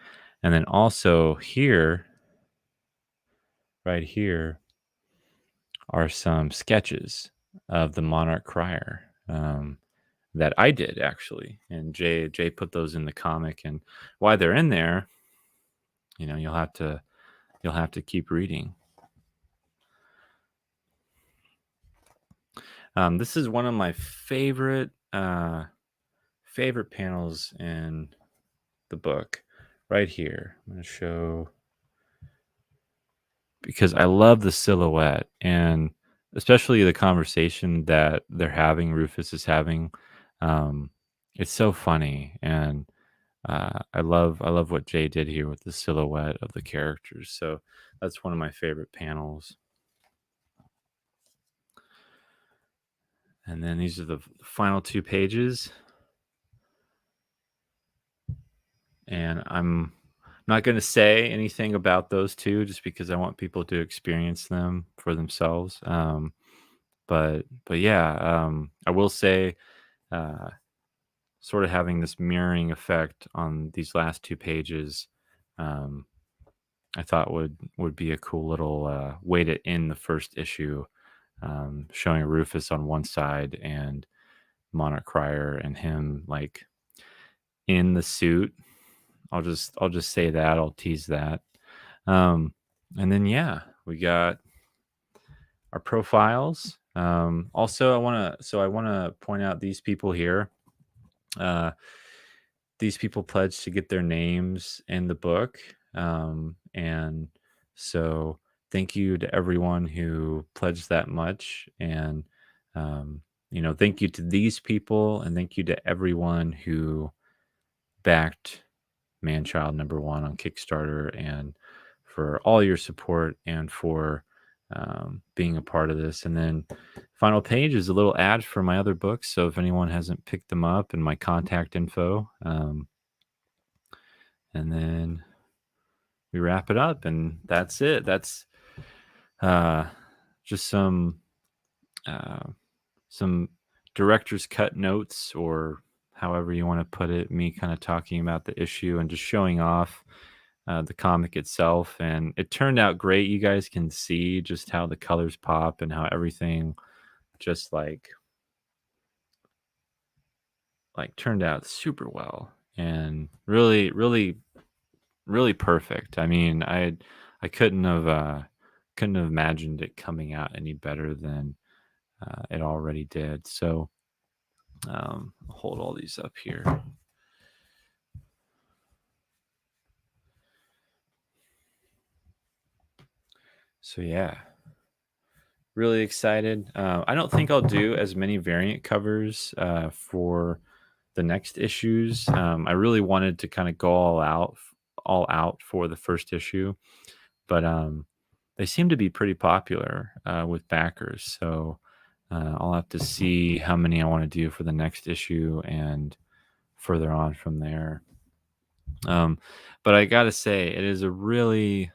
and then also here, right here, are some sketches of the Monarch Crier. That I did actually, and Jay put those in the comic, and why they're in there, you'll have to keep reading. This is one of my favorite panels in the book, right here. I'm going to show, because I love the silhouette, and especially the conversation that they're having, Rufus is having. Um, it's so funny, and I love what Jay did here with the silhouette of the characters. So that's one of my favorite panels. And then these are the final two pages, and I'm not going to say anything about those two just because I want people to experience them for themselves. But yeah, I will say, uh, sort of having this mirroring effect on these last two pages, um, I thought would be a cool little way to end the first issue, showing Rufus on one side and Monarch Crier and him like in the suit. I'll just say that. I'll tease that. Um, and then yeah, we got our profiles. Also, I wanna point out these people here. Uh, these people pledged to get their names in the book, and so thank you to everyone who pledged that much, and um, thank you to these people, and thank you to everyone who backed Manchild #1 on Kickstarter, and for all your support and for being a part of this. And then final page is a little ad for my other books. So if anyone hasn't picked them up, and my contact info, and then we wrap it up, and that's it. That's uh, just uh, some director's cut notes, or however you want to put it, me kind of talking about the issue and just showing off the comic itself. And it turned out great. You guys can see just how the colors pop and how everything just like turned out super well, and really, really, really perfect. I mean, I couldn't have imagined it coming out any better than it already did. So I'll hold all these up here. So yeah, really excited. I don't think I'll do as many variant covers for the next issues. I really wanted to kind of go all out for the first issue, but they seem to be pretty popular with backers. So I'll have to see how many I want to do for the next issue and further on from there. Um, but I gotta say, it is a really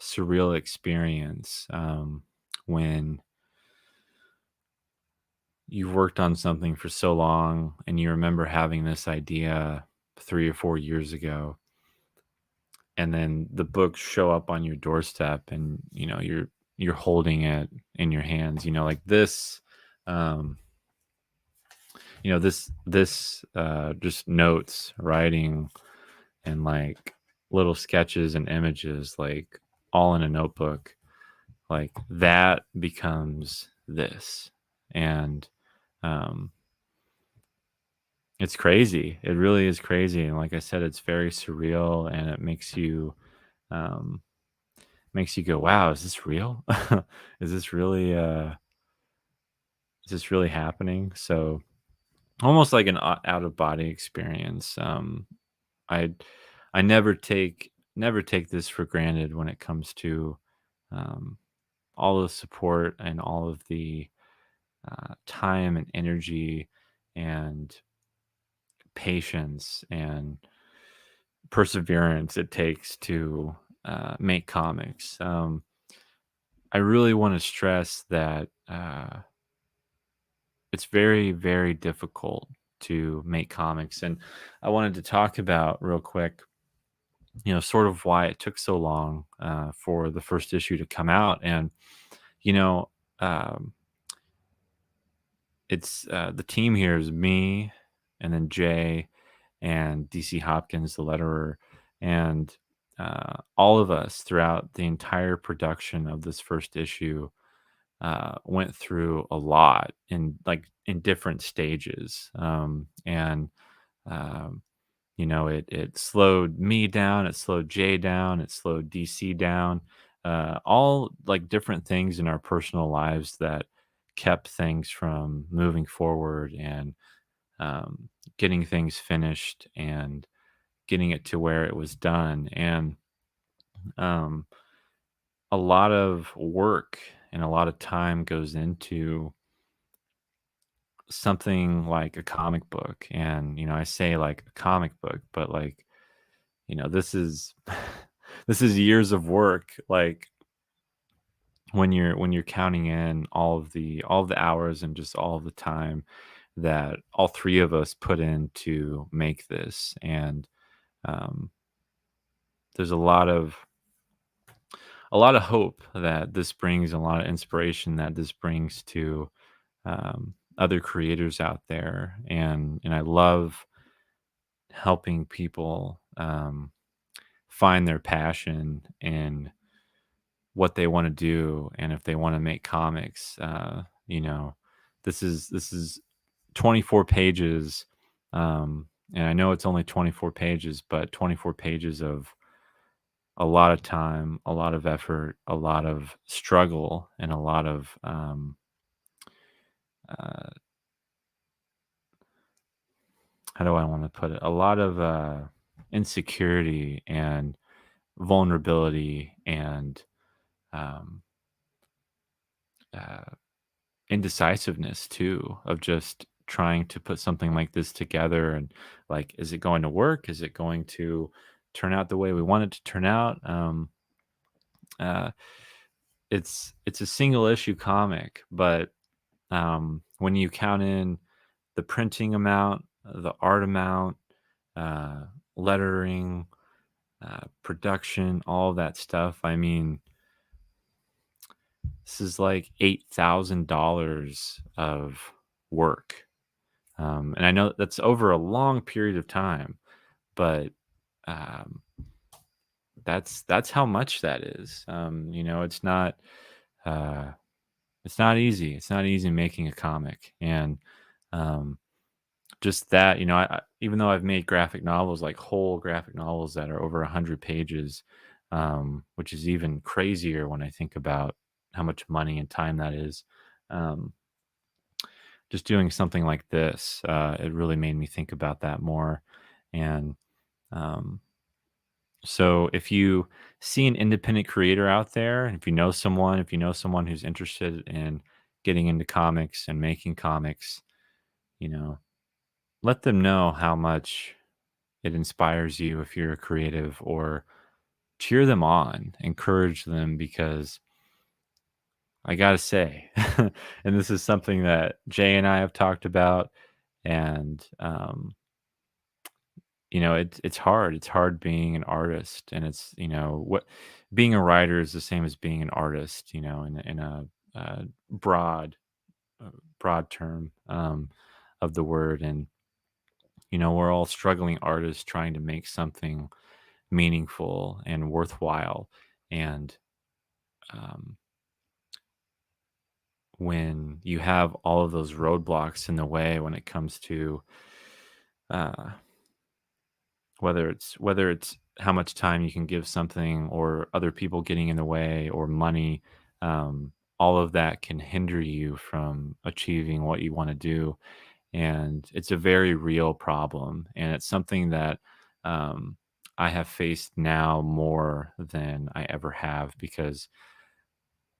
surreal experience when you've worked on something for so long and you remember having this idea 3 or 4 years ago, and then the books show up on your doorstep, and you're holding it in your hands, like this. um this just notes, writing, and like little sketches and images, like all in a notebook, like that becomes this. And um it's crazy. It really is crazy. And like I said, it's very surreal, and it um makes you go, wow, is this real? is this really uh is this really happening? So almost like an out of body experience. I I never take this for granted when it comes to um all the support and all of the time and energy and patience and perseverance it takes to make comics. I really want to stress that it's very, very difficult to make comics. And I wanted to talk about real quick, sort of why it took so long for the first issue to come out. And, you know, um, it's the team here is me, and then Jay, and DC Hopkins, the letterer, and all of us throughout the entire production of this first issue went through a lot in different stages. And um, it slowed me down, it slowed Jay down, it slowed DC down. all like different things in our personal lives that kept things from moving forward and um, getting things finished and getting it to where it was done. And um, a lot of work and a lot of time goes into something like a comic book. And, I say like a comic book, but like, this is this is years of work. Like when you're counting in all of the hours and just all of the time that all three of us put in to make this. And um, there's a lot of hope that this brings, a lot of inspiration that this brings to other creators out there. And I love helping people find their passion in what they want to do. And if they want to make comics, this is 24 pages. And I know it's only 24 pages, but 24 pages of a lot of time, a lot of effort, a lot of struggle, and a lot of uh, how do I want to put it? A lot of insecurity and vulnerability and um, uh, indecisiveness too, of just trying to put something like this together. And like, is it going to work? Is it going to turn out the way we want it to turn out? Uh, it's a single issue comic, but when you count in the printing amount, the art amount, uh, lettering, production, all that stuff, I mean, this is like $8,000 of work. And I know that's over a long period of time, but um, that's how much that is. Uh, it's not easy. It's not easy making a comic. And um, just that, even though I've made graphic novels, like whole graphic novels that are over 100 pages, which is even crazier when I think about how much money and time that is. Um, just doing something like this, it really made me think about that more. And um, so if you see an independent creator out there, and if you know someone who's interested in getting into comics and making comics, you know, let them know how much it inspires you if you're a creative, or cheer them on, encourage them, because I gotta say, and this is something that Jay and I have talked about, and it's hard. It's hard being an artist, and it's what being a writer is the same as being an artist. In a uh, broad uh, broad term of the word. And we're all struggling artists trying to make something meaningful and worthwhile. And um, when you have all of those roadblocks in the way when it comes to uh, whether it's how much time you can give something, or other people getting in the way, or money, all of that can hinder you from achieving what you want to do. And it's a very real problem, and it's something that um, I have faced now more than I ever have, because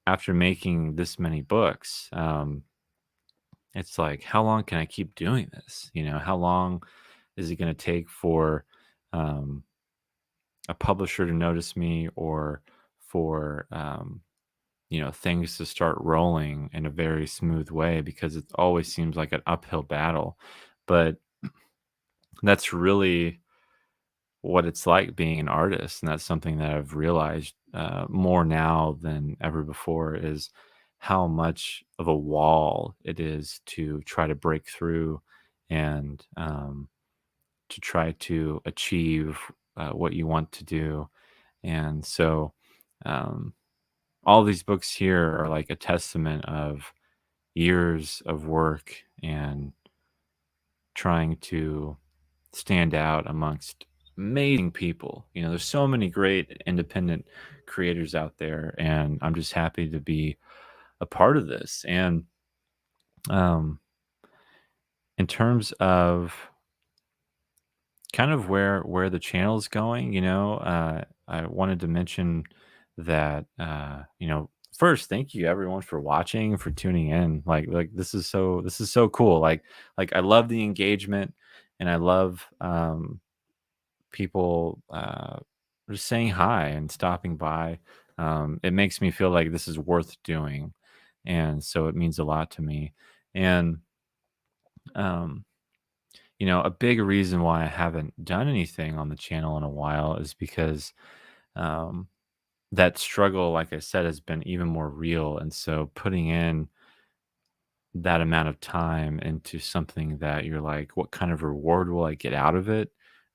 after making this many books, it's like, how long can I keep doing this? How long is it going to take for um, a publisher to notice me, or for things to start rolling in a very smooth way, because it always seems like an uphill battle. But that's really what it's like being an artist. And that's something that I've realized more now than ever before, is how much of a wall it is to try to break through, and to try to achieve what you want to do. And so um, all these books here are like a testament of years of work, and trying to stand out amongst amazing people. There's so many great independent creators out there, and I'm just happy to be a part of this. And um, in terms of kind of where the channel's going, I wanted to mention that first, thank you everyone for watching, for tuning in. Like this is so cool. Like I love the engagement, and I love people just saying hi and stopping by. It makes me feel like this is worth doing, and so it means a lot to me. And um, a big reason why I haven't done anything on the channel in a while is because um, that struggle, like I said, has been even more real. And so putting in that amount of time into something that you're like, what kind of reward will I get out of it?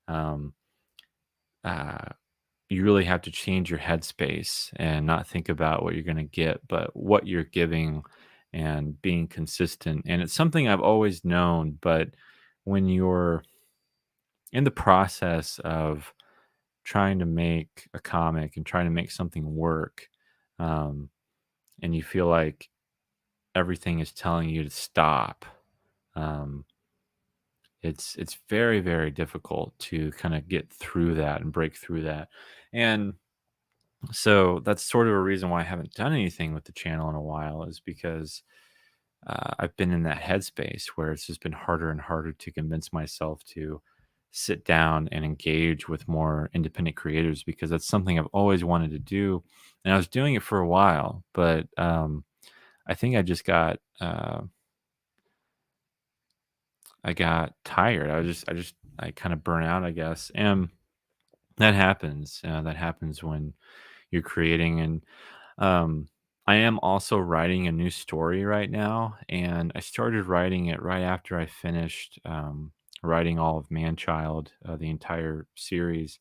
Um, uh, you really have to change your headspace and not think about what you're going to get, but what you're giving and being consistent. And it's something I've always known, but when you're in the process of trying to make a comic and trying to make something work, um, and you feel like everything is telling you to stop, um, it's very, very difficult to kind of get through that and break through that. And so that's sort of a reason why I haven't done anything with the channel in a while, is because I've been in that headspace where it's just been harder and harder to convince myself to sit down and engage with more independent creators, because that's something I've always wanted to do. And I was doing it for a while, but I think I got tired. I kind of burn out, I guess. And that happens. That happens when you're creating. And Um, I am also writing a new story right now, and I started writing it right after I finished writing all of Manchild, the entire series.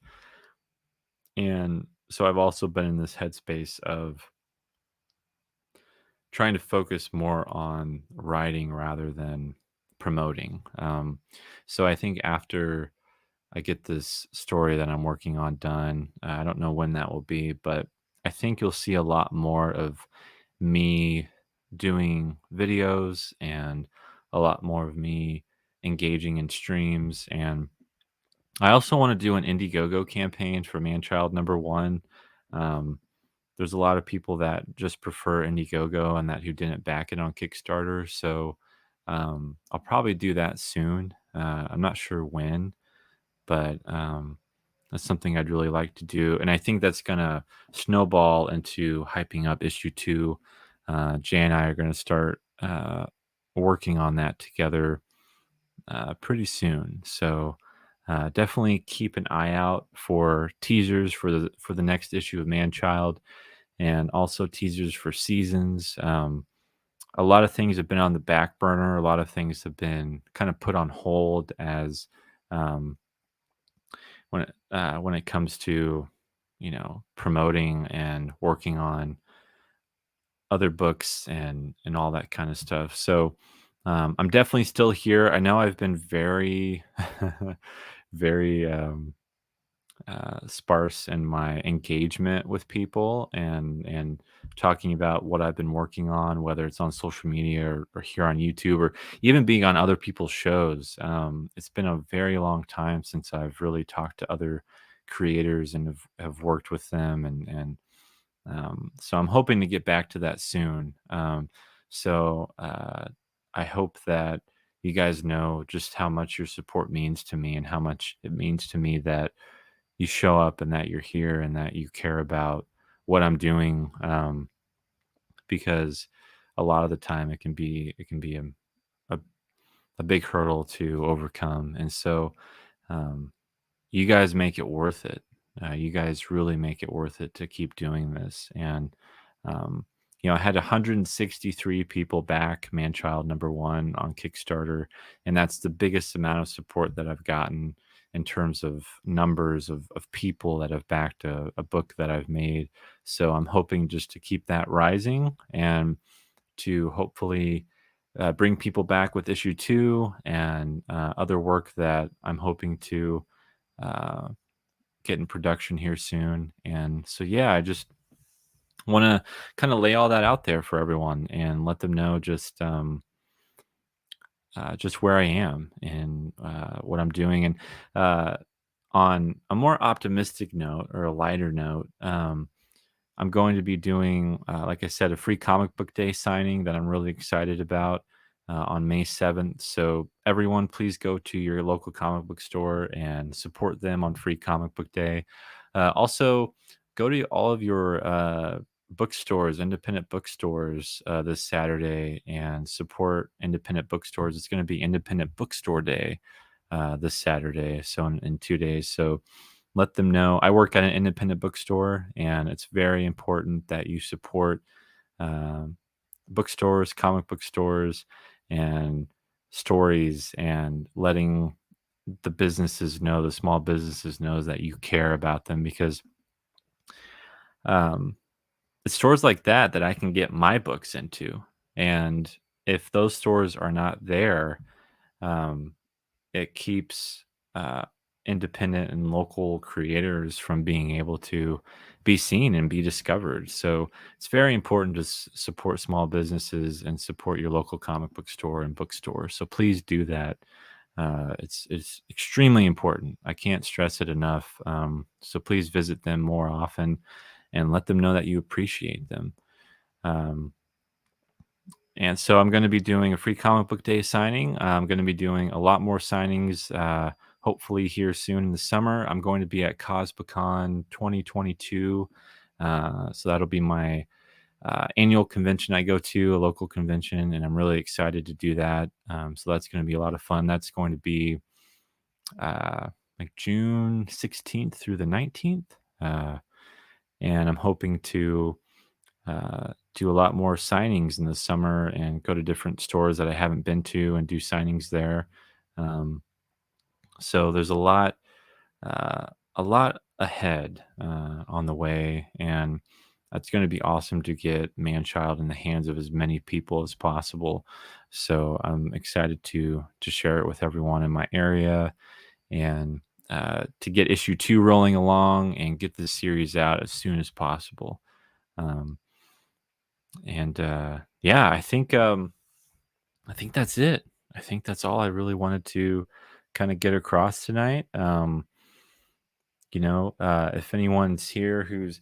And so I've also been in this headspace of trying to focus more on writing rather than promoting. So I think after I get this story that I'm working on done, I don't know when that will be, but I think you'll see a lot more of me doing videos and a lot more of me engaging in streams. And I also want to do an Indiegogo campaign for Manchild #1. Um, there's a lot of people that just prefer Indiegogo and that who didn't back it on Kickstarter. So I'll probably do that soon. I'm not sure when, but that's something I'd really like to do. And I think that's going to snowball into hyping up issue 2. Jay and I are going to start working on that together pretty soon. So definitely keep an eye out for teasers for the next issue of Manchild, and also teasers for seasons. A lot of things have been on the back burner. A lot of things have been kind of put on hold as um, when it comes to promoting and working on other books and all that kind of stuff. So I'm definitely still here. I know I've been very very sparse in my engagement with people and talking about what I've been working on, whether it's on social media or here on YouTube or even being on other people's shows. It's been a very long time since I've really talked to other creators and have worked with them, and so I'm hoping to get back to that soon. So I hope that you guys know just how much your support means to me and how much it means to me that you show up and that you're here and that you care about what I'm doing, because a lot of the time it can be a, a big hurdle to overcome. And so um, you guys make it worth it. You guys really make it worth it to keep doing this. And um, I had 163 people back Manchild #1 on Kickstarter, and that's the biggest amount of support that I've gotten in terms of numbers of people that have backed a book that I've made. So I'm hoping just to keep that rising and to hopefully bring people back with issue 2 and other work that I'm hoping to. Uh, get in production here soon. And so, yeah, I just want to kind of lay all that out there for everyone and let them know just where I am and what I'm doing. And uh, on a more optimistic note or a lighter note, I'm going to be doing, like I said, a free comic book day signing that I'm really excited about on May 7th. So, everyone, please go to your local comic book store and support them on Free Comic Book Day. Also, go to all of your bookstores, independent bookstores, this Saturday and support independent bookstores. It's going to be Independent Bookstore Day this Saturday. So, in 2 days. So, let them know. I work at an independent bookstore, and it's very important that you support um, bookstores, comic book stores, and stories, and letting the businesses know, the small businesses knows that you care about them because um, it's stores like that that I can get my books into, and if those stores are not there, um, it keeps independent and local creators from being able to be seen and be discovered. So it's very important to support small businesses and support your local comic book store and bookstore. So please do that. It's extremely important. I can't stress it enough. So please visit them more often and let them know that you appreciate them. Um, and so I'm going to be doing a free comic book day signing. I'm going to be doing a lot more signings, hopefully here soon in the summer. I'm going to be at CospaCon 2022. So that'll be my annual convention I go to, a local convention, and I'm really excited to do that. So that's going to be a lot of fun. That's going to be uh, like June 16th through the 19th. And I'm hoping to do a lot more signings in the summer and go to different stores that I haven't been to and do signings there. Um, so there's uh, a lot ahead on the way, and that's going to be awesome to get Manchild in the hands of as many people as possible. So I'm excited to share it with everyone in my area and to get issue 2 rolling along and get the series out as soon as possible. Um, and yeah, I think that's it. I think that's all I really wanted to kind of get across tonight. If anyone's here who's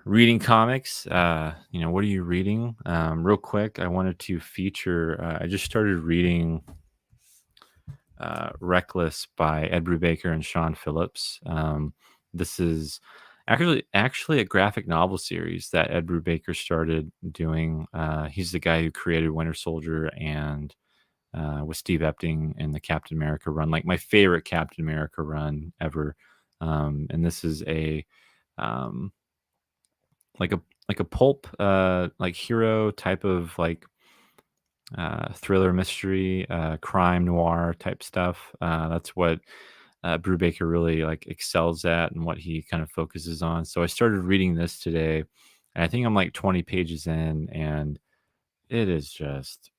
reading comics, what are you reading? Real quick, I wanted to feature. I just started reading Reckless by Ed Brubaker and Sean Phillips. This is actually a graphic novel series that Ed Brubaker started doing. He's the guy who created Winter Soldier and with Steve Epting in the Captain America run, like my favorite Captain America run ever. And this is a um, like a pulp like hero type of like thriller mystery, crime noir type stuff. That's what Brubaker really like excels at and what he kind of focuses on. So I started reading this today, and I think I'm like 20 pages in, and it is just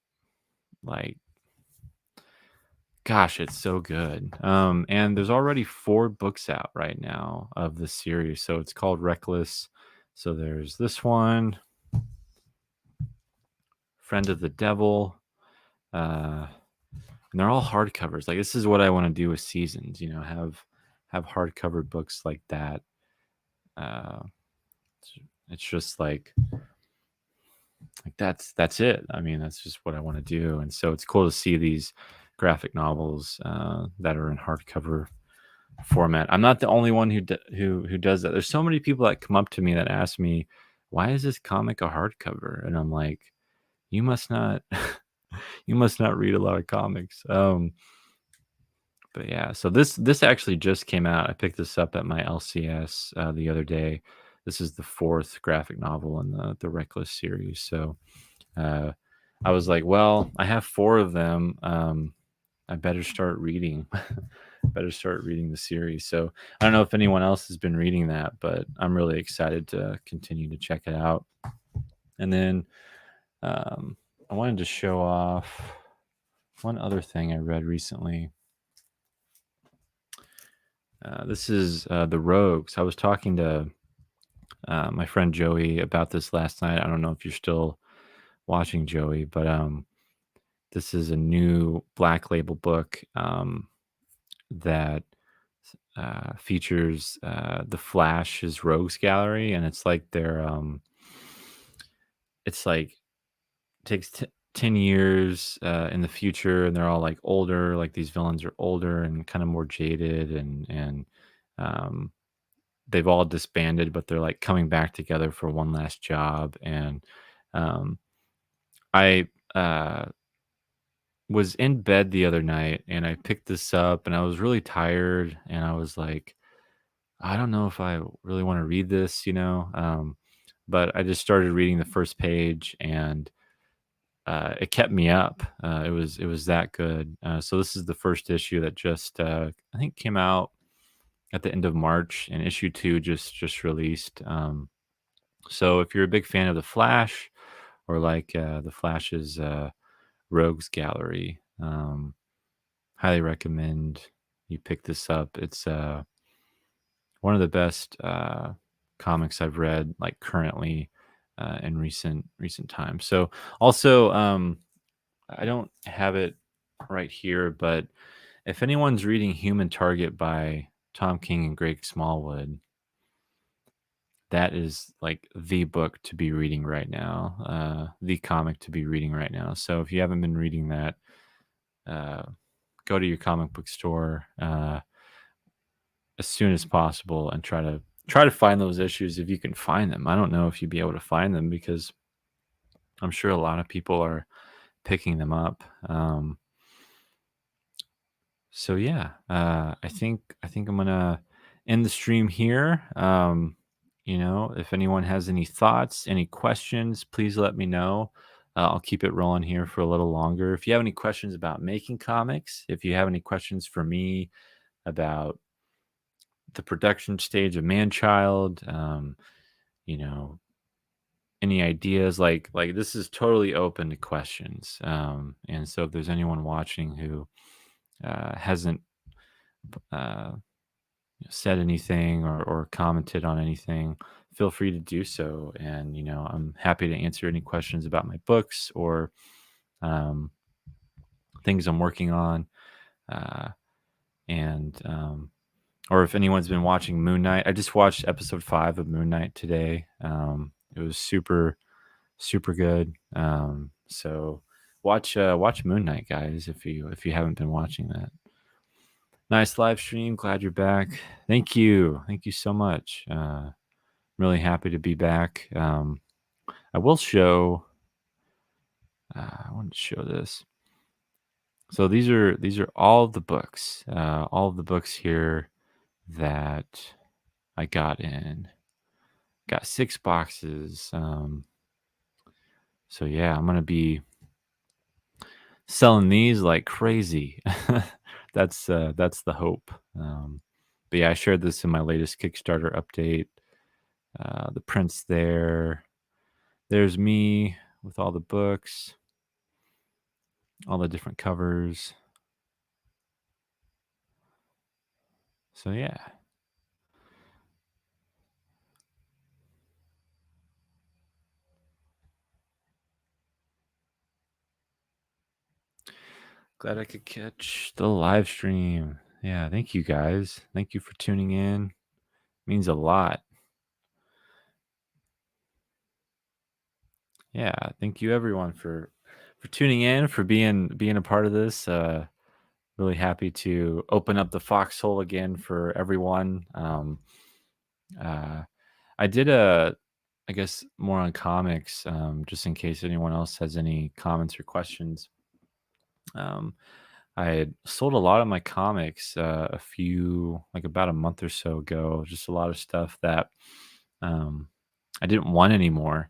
like, gosh, it's so good. And there's already 4 books out right now of the series, so it's called Reckless. So there's this one, Friend of the Devil. And they're all hardcovers. Like this is what I want to do with seasons. Have hardcover books like that. Uh, it's just like that's it. I mean, that's just what I want to do. And so it's cool to see these graphic novels that are in hardcover format. I'm not the only one who does that. There's so many people that come up to me that ask me, "Why is this comic a hardcover?" And I'm like, "You must not, you must not read a lot of comics." But yeah, so this actually just came out. I picked this up at my LCS the other day. This is the 4th graphic novel in the Reckless series. So uh, I was like, well, I have 4 of them. I better start reading. Better start reading the series. So I don't know if anyone else has been reading that, but I'm really excited to continue to check it out. And then I wanted to show off one other thing I read recently. This is The Rogues. I was talking to my friend Joey about this last night. I don't know if you're still watching Joey, but this is a new Black Label book that features the Flash's Rogues Gallery, and it's like it's like takes 10 years in the future, and they're all like older. Like these villains are older and kind of more jaded, and um, they've all disbanded, but they're like coming back together for one last job. And um, I was in bed the other night and I picked this up and I was really tired and I was like, I don't know if I really want to read this, but I just started reading the first page and it kept me up. It was that good. So this is the first issue that just I think came out at the end of March, and issue two just released. So if you're a big fan of the Flash or like the Flash's Rogues Gallery, highly recommend you pick this up. It's one of the best comics I've read like currently in recent times. So also, I don't have it right here, but if anyone's reading Human Target by Tom King and Greg Smallwood, that is like the book to be reading right now, the comic to be reading right now. So if you haven't been reading that, uh, go to your comic book store as soon as possible and try to find those issues if you can find them. I don't know if you'd be able to find them because I'm sure a lot of people are picking them up. So yeah, I think I'm gonna end the stream here. If anyone has any thoughts, any questions, please let me know. I'll keep it rolling here for a little longer. If you have any questions about making comics, if you have any questions for me about the production stage of Manchild, you know, any ideas, like this is totally open to questions. And so if there's anyone watching who hasn't uh, said anything or commented on anything, feel free to do so. And, I'm happy to answer any questions about my books or um, things I'm working on. Uh, and, or if anyone's been watching Moon Knight, I just watched episode 5 of Moon Knight today. It was super, super good. So watch Moon Knight, guys, if you haven't been watching that. Nice live stream. Glad you're back. Thank you. Thank you so much. Really happy to be back. I will show. I want to show this. So these are all of the books. All of the books here that I got in. Got 6 boxes. So yeah, I'm gonna be selling these like crazy. That's the hope. But yeah, I shared this in my latest Kickstarter update. The prints there. There's me with all the books, all the different covers. So yeah. Glad I could catch the live stream. Yeah, thank you guys. Thank you for tuning in. Means a lot. Yeah, thank you everyone for tuning in, for being a part of this. Really happy to open up the foxhole again for everyone. Uh, I did I guess more on comics, just in case anyone else has any comments or questions. Um, I had sold a lot of my comics like about a month or so ago. Just a lot of stuff that um, I didn't want anymore,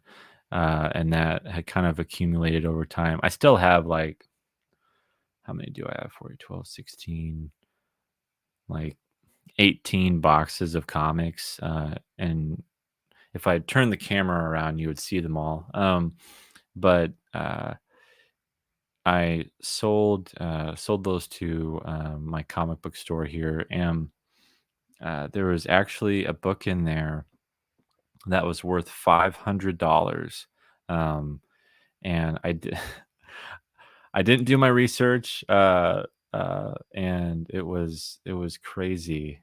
and that had kind of accumulated over time. I still have like, how many do I have for you? 12, 16, like 18 boxes of comics. And if I turned the camera around, you would see them all. But I sold those to my comic book store here, and there was actually a book in there that was worth $500. Um, and I didn't do my research, and it was crazy,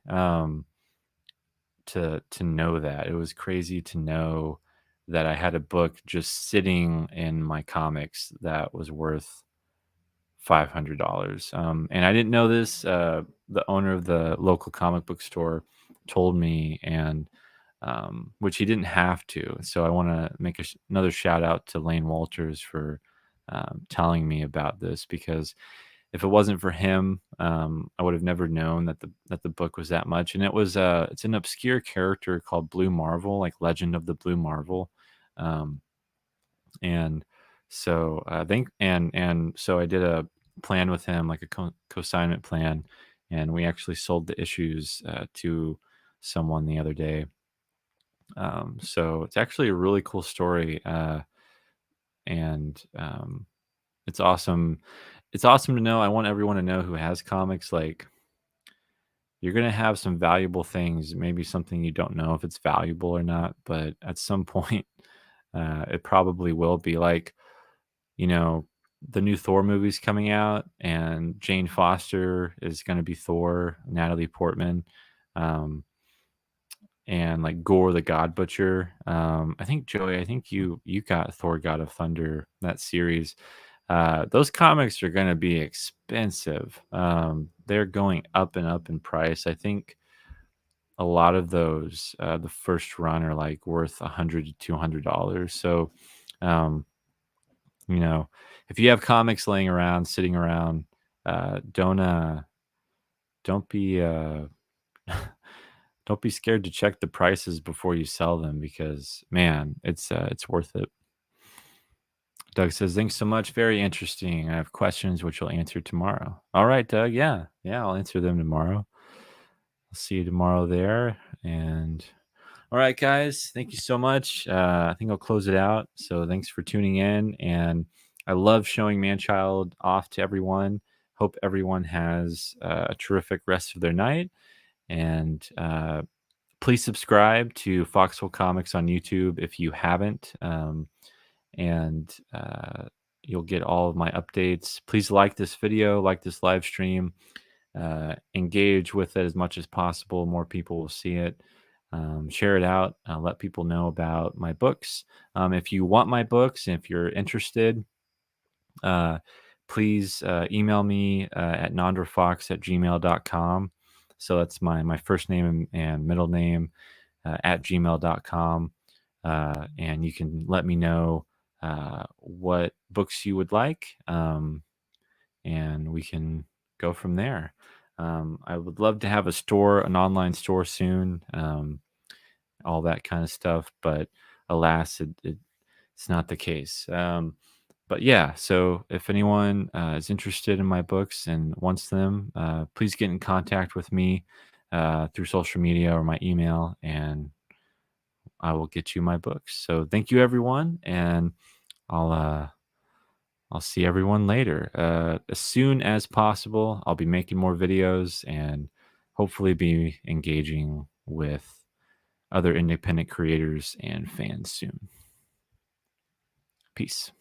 to know that. It was crazy to know that I had a book just sitting in my comics that was worth $500. And I didn't know this. The owner of the local comic book store told me, and which he didn't have to. So I want to make another shout out to Lane Walters for telling me about this, because if it wasn't for him, I would have never known that the book was that much. And it's an obscure character called Blue Marvel, like Legend of the Blue Marvel. Um, and so think and so I did a plan with him, like a consignment plan, and we actually sold the issues to someone the other day. So it's actually a really cool story, and it's awesome. It's awesome to know. I want everyone to know who has comics, like, you're gonna have some valuable things, maybe something you don't know if it's valuable or not, but at some point, it probably will be. Like, you know, the new Thor movie's coming out, and Jane Foster is gonna be Thor, Natalie Portman, um, and, like, Gore the God Butcher. I think, Joey, I think you got Thor: God of Thunder, that series. Those comics are gonna be expensive. They're going up and up in price. I think a lot of those, the first run are, like, worth $100 to $200. So, um, you know, if you have comics laying around, sitting around, don't be, don't be scared to check the prices before you sell them, because, man, it's worth it. Doug says, "Thanks so much. Very interesting. I have questions which I'll answer tomorrow." All right, Doug. Yeah. Yeah. I'll answer them tomorrow. I'll see you tomorrow there. And all right, guys. Thank you so much. I think I'll close it out. So thanks for tuning in. And I love showing Manchild off to everyone. Hope everyone has a terrific rest of their night. And please subscribe to Foxhole Comics on YouTube if you haven't. And you'll get all of my updates. Please like this video, like this live stream, engage with it as much as possible. More people will see it. Share it out. Let people know about my books. If you want my books, if you're interested, uh, please email me at nandorfox@gmail.com. So that's my first name and middle name at gmail.com. And you can let me know what books you would like, and we can go from there. I would love to have a store, an online store soon, all that kind of stuff, but alas, it's not the case. But yeah, so if anyone is interested in my books and wants them, please get in contact with me through social media or my email, and I will get you my books. So thank you, everyone, and I'll uh, I'll see everyone later. As soon as possible, I'll be making more videos and hopefully be engaging with other independent creators and fans soon. Peace.